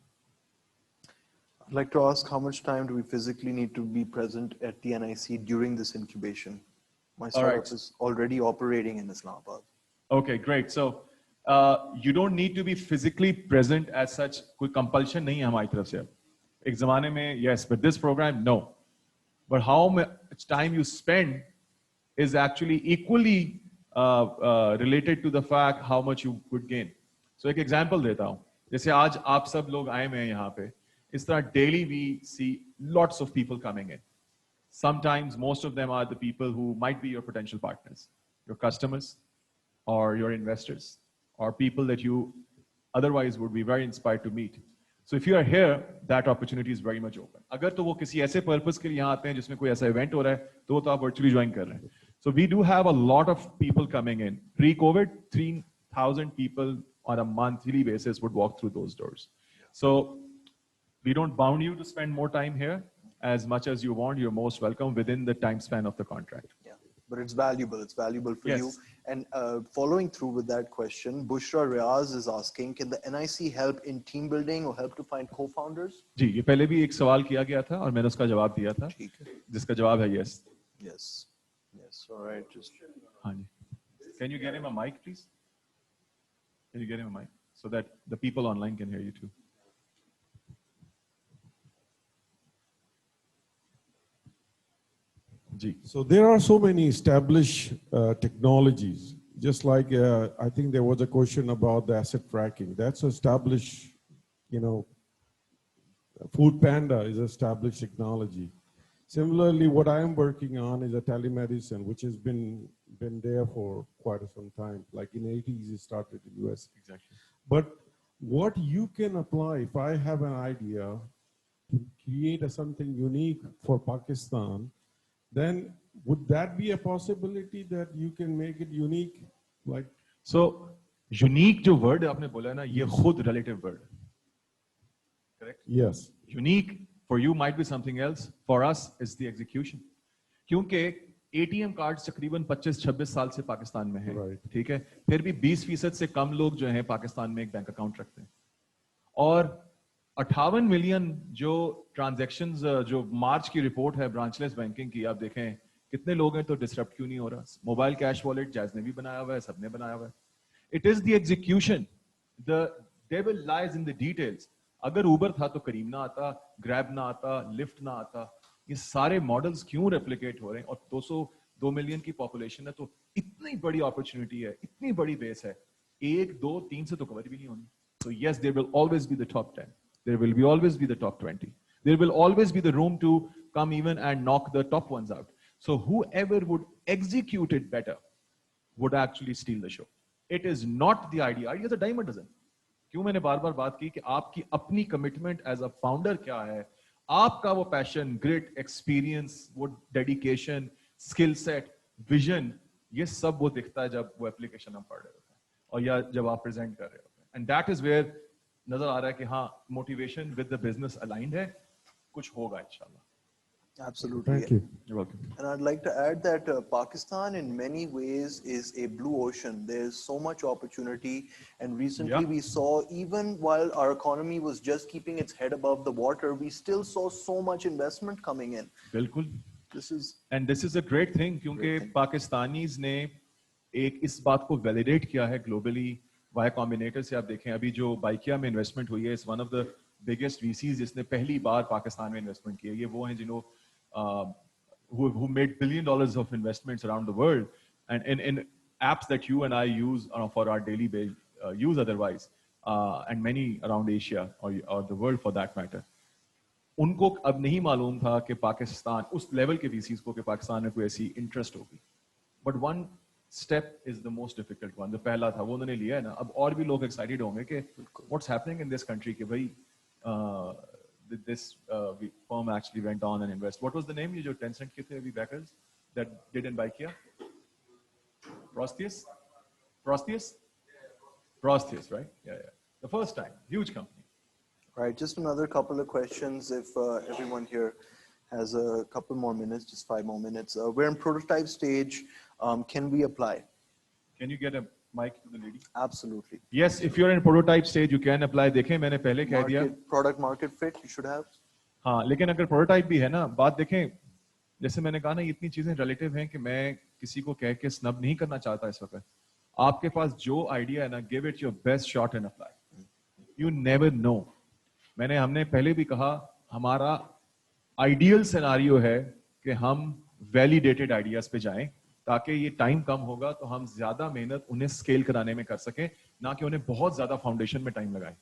I'd like to ask, how much time do we physically need to be present at the NIC during this incubation? My startup is already operating in Islamabad. Okay, great. So you don't need to be physically present as such. कोई compulsion नहीं है हमारी तरफ से. एक ज़माने में yes, but this program no. But how much time you spend is actually equally related to the fact how much you could gain. So एक example देता हूँ. जैसे आज आप सब लोग आए हैं यहाँ पे. इस तरह daily we see lots of people coming in. Sometimes most of them are the people who might be your potential partners, your customers, or your investors, or people that you otherwise would be very inspired to meet. So if you are here, that opportunity is very much open. अगर तो वो किसी ऐसे purpose के लिए यहाँ आते हैं जिसमें कोई ऐसा event हो रहा है, तो वो तो आप virtually join कर रहे हैं. So we do have a lot of people coming in. Pre-COVID, 3,000 people on a monthly basis would walk through those doors. So we don't bound you to spend more time here. As much as you want, you're most welcome within the time span of the contract. Yeah, but it's valuable. It's valuable for you. And following through with that question, Bushra Riaz is asking, can the NIC help in team building or help to find co-founders? जी, ये पहले भी एक सवाल किया गया था और मैंने उसका जवाब दिया था, जिसका जवाब है yes. Yes. Yes. All right. Just. हाँ जी. Can you get him a mic, please? Can you get him a mic so that the people online can hear you too? So there are so many established technologies, just like I think there was a question about the asset tracking. That's established, you know, Food Panda is established technology. Similarly, what I am working on is a telemedicine, which has been there for quite some time. Like in the 80s, it started in the US. Exactly. But what you can apply, if I have an idea to create something unique for Pakistan, then would that be a possibility that you can make it unique? Like so, unique जो word आपने बोला ना, ये खुद relative word. Correct? Yes. Unique for you might be something else. For us, is the execution. क्योंकि ATM cards तकरीबन 25-26 साल से पाकिस्तान में हैं, ठीक है? फिर भी 20% से कम लोग जो हैं पाकिस्तान में एक बैंक अकाउंट रखते हैं. और 58 मिलियन जो ट्रांजैक्शंस जो मार्च की रिपोर्ट है ब्रांचलेस बैंकिंग की, आप देखें कितने लोग हैं तो डिसरप्ट क्यों नहीं हो रहा. मोबाइल कैश वॉलेट जैज़ ने भी बनाया हुआ है, सबने बनाया हुआ है. It is the execution. The devil lies in the details. अगर उबर था तो करीम ना आता, ग्रैब ना आता, लिफ्ट ना आता. ये सारे मॉडल्स क्यों रेप्लिकेट हो रहे हैं? और 202 मिलियन की पॉपुलेशन है, तो इतनी बड़ी अपॉर्चुनिटी है, इतनी बड़ी बेस है, 1, 2, 3 से तो कवर भी नहीं होनी. So yes, there will always be the top 10. There will be always be the top 20. There will always be the room to come even and knock the top ones out. So whoever would execute it better would actually steal the show. It is not the idea. Idea is a dime a dozen. क्यों मैंने बार बार बात की कि आपकी अपनी commitment as a founder क्या है, आपका वो पैशन, ग्रिट, एक्सपीरियंस, वो डेडिकेशन, स्किल सेट, विजन, ये सब वो दिखता है जब वो एप्लीकेशन हम पढ़ रहे होते हैं और या जब आप प्रेजेंट कर रहे होते हैं. एंड दैट इज वेयर नजर आ रहा है कि हाँ, motivation with the business aligned है, कुछ होगा इंशाल्लाह. Absolutely. Thank you. You're welcome. And I'd like to add that Pakistan in many ways is a blue ocean. There's so much opportunity. And recently we saw, even while our economy was just keeping its head above the water, we still saw so much investment coming in. बिल्कुल. This is a great thing क्योंकि Pakistanis ने एक इस बात को validate किया है globally. Y combinator से आप देखें, अभी जो बाइकिया में इन्वेस्टमेंट हुई है, is one of the biggest VCs जिसने पहली बार पाकिस्तान में इन्वेस्टमेंट किया, ये वो हैं जिन्होंने who made $1 billion of investments around the world and in apps that you and I use for our daily use otherwise, and many around Asia or the world for that matter. उनको अब नहीं मालूम था कि पाकिस्तान उस level के VCs को कि पाकिस्तान में कोई ऐसी इंटरेस्ट होगी. But one step is the most difficult one. जो पहला था वो उन्होंने लिया है ना. अब और भी लोग excited होंगे कि what's happening in this country कि भाई this firm actually went on and invest. What was the name? ये जो Tencent के थे अभी backers that didn't buy किया? Prosteus, right? Yeah. The first time, huge company. Right, just another couple of questions if everyone here has a couple more minutes, just 5 more minutes. We're in prototype stage. Can we apply? Can you get a mic to the lady? Absolutely. Yes, if you're in prototype stage, you can apply. देखें मैंने पहले कह दिया. Product market fit, you should have. हाँ, लेकिन अगर prototype भी है ना, बात देखें, जैसे मैंने कहा ना, इतनी चीजें relative हैं कि मैं किसी को कह के snub नहीं करना चाहता इस वक्त. आपके पास जो idea है ना, give it your best shot and apply. You never know. हमने पहले भी कहा, हमारा ideal scenario है कि हम validated ideas पे जाएं, ताकि ये टाइम कम होगा तो हम ज्यादा मेहनत उन्हें स्केल कराने में कर सकें, ना कि उन्हें बहुत ज्यादा फाउंडेशन में टाइम लगाएं.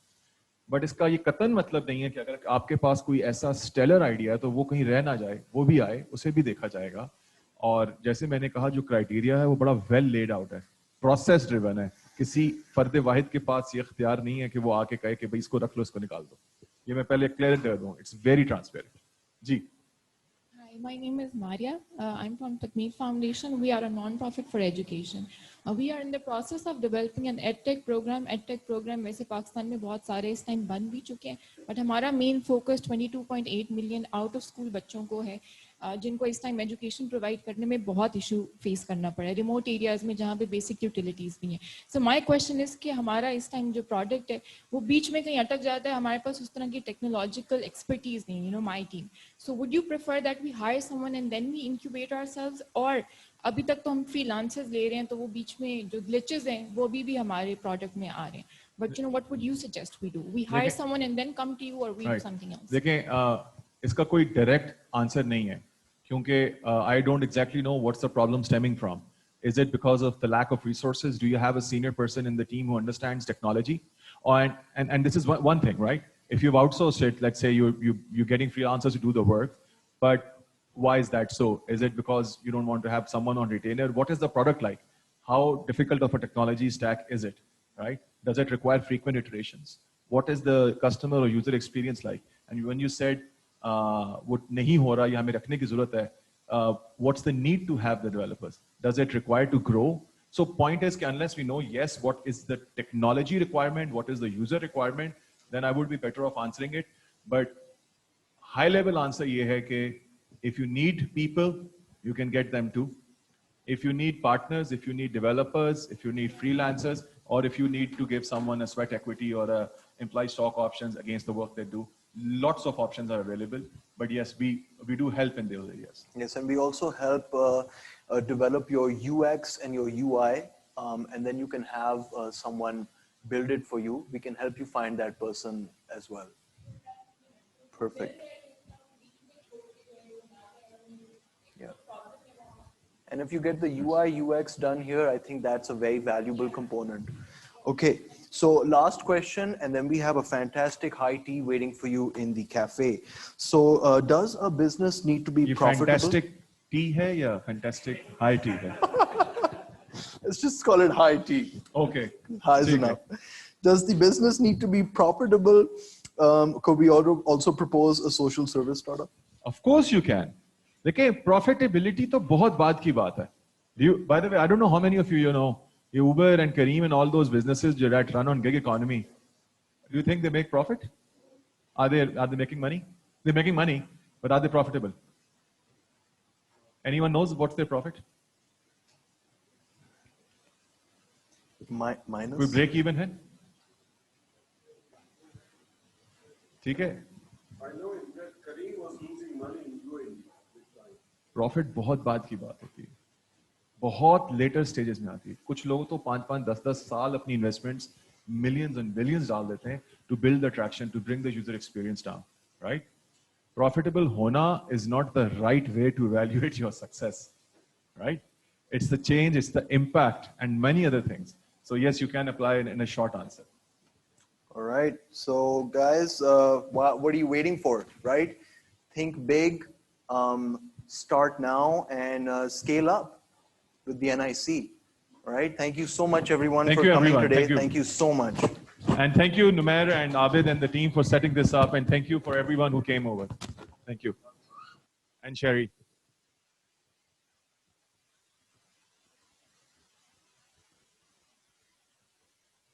बट इसका ये कतन मतलब नहीं है कि अगर आपके पास कोई ऐसा स्टेलर आइडिया है तो वो कहीं रह ना जाए, वो भी आए, उसे भी देखा जाएगा. और जैसे मैंने कहा, जो क्राइटेरिया है वो बड़ा वेल लेड आउट है, प्रोसेस ड्रिवन है. किसी फर्द वाहिद के पास ये इख्तियार नहीं है कि वो आके कहे कि भाई इसको रख लो, इसको निकाल दो. ये मैं पहले क्लियर कर दूं. It's very transparent. जी. Hi, my name is Maria. I'm from Takmeet Foundation. We are a non-profit for education. We are in the process of developing an EdTech program. EdTech program वैसे पाकिस्तान में बहुत सारे इस time बन भी चुके हैं, बट हमारा main focus 22.8 million out of school बच्चों को है, जिनको इस टाइम एजुकेशन प्रोवाइड करने में बहुत इशू फेस करना पड़ा है, रिमोट एरियाज में जहाँ पे बेसिक यूटिलिटीज़ भी हैं. सो माय क्वेश्चन इज़ कि हमारा इस टाइम जो प्रोडक्ट है वो बीच में कहीं अटक जाता है, हमारे पास उस तरह की टेक्नोलॉजिकल एक्सपर्टीज नहीं, you know, my team. So would you prefer that we hire someone and then we incubate ourselves, और अभी तक तो हम फ्रीलांसर्स ले रहे हैं, तो वो बीच में जो ग्लिचेस हैं वो भी हमारे प्रोडक्ट में आ रहे हैं. But you know, what would you suggest we do? We hire someone and then come to you, और वी डू समथिंग एल्स? देखें, इसका कोई डायरेक्ट आंसर नहीं है, क्योंकि I don't exactly know what's the problem stemming from. Is it because of the lack of resources? Do you have a senior person in the team who understands technology? And this is one thing, right? If you've outsourced it, let's say you're getting freelancers to do the work, but why is that so? Is it because you don't want to have someone on retainer? What is the product like? How difficult of a technology stack is it, right? Does it require frequent iterations? What is the customer or user experience like? And when you said वो नहीं हो रहा, ये हमें रखने की जरूरत है, what's the need to have the developers? Does it require to grow? So point is कि unless we know, yes, what is the technology requirement, what is the user requirement, then I would be better off answering it. But high level answer ये है कि if you need people, you can get them too. If you need partners, if you need developers, if you need freelancers, or if you need to give someone a sweat equity or a employee stock options against the work they do, lots of options are available. But yes, we do help in those areas. Yes, and we also help develop your UX and your UI, and then you can have someone build it for you. We can help you find that person as well. Perfect. Yeah. And if you get the UI, UX done here, I think that's a very valuable component. Okay, so last question, and then we have a fantastic high tea waiting for you in the cafe. So does a business need to be profitable? Fantastic tea hai ya fantastic high tea hai? Let's just call it high tea. Okay. High is enough. Does the business need to be profitable? Could we also propose a social service startup? Of course you can. देखिए, profitability तो बहुत बात की बात है. By the way, I don't know how many of you know Uber and Careem and all those businesses that run on gig economy. Do you think they make profit? Are they making money? They're making money, but are they profitable? Anyone knows what's their profit? Minus. We break even है? ठीक है? I know that Careem was losing money in UAE. Profit बहुत बात की बात होती है, बहुत लेटर स्टेजेस में आती है. कुछ लोग तो 5-5, 10-10 साल अपनी इन्वेस्टमेंट्स millions and billions डाल देते हैं to build the traction, to bring the user experience down, right? Profitable hona is not the right way to evaluate your success, right? It's the change, it's the impact, and many other things. So yes, you can apply in a short answer. All right. So guys, what are you waiting for, right? Think big, start now, and scale up with the NIC. All right. Thank you so much, everyone, Thank for you, coming everyone. today. Thank you. So much. And thank you, Numair and Abid and the team for setting this up. And thank you for everyone who came over. Thank you. And Sherry.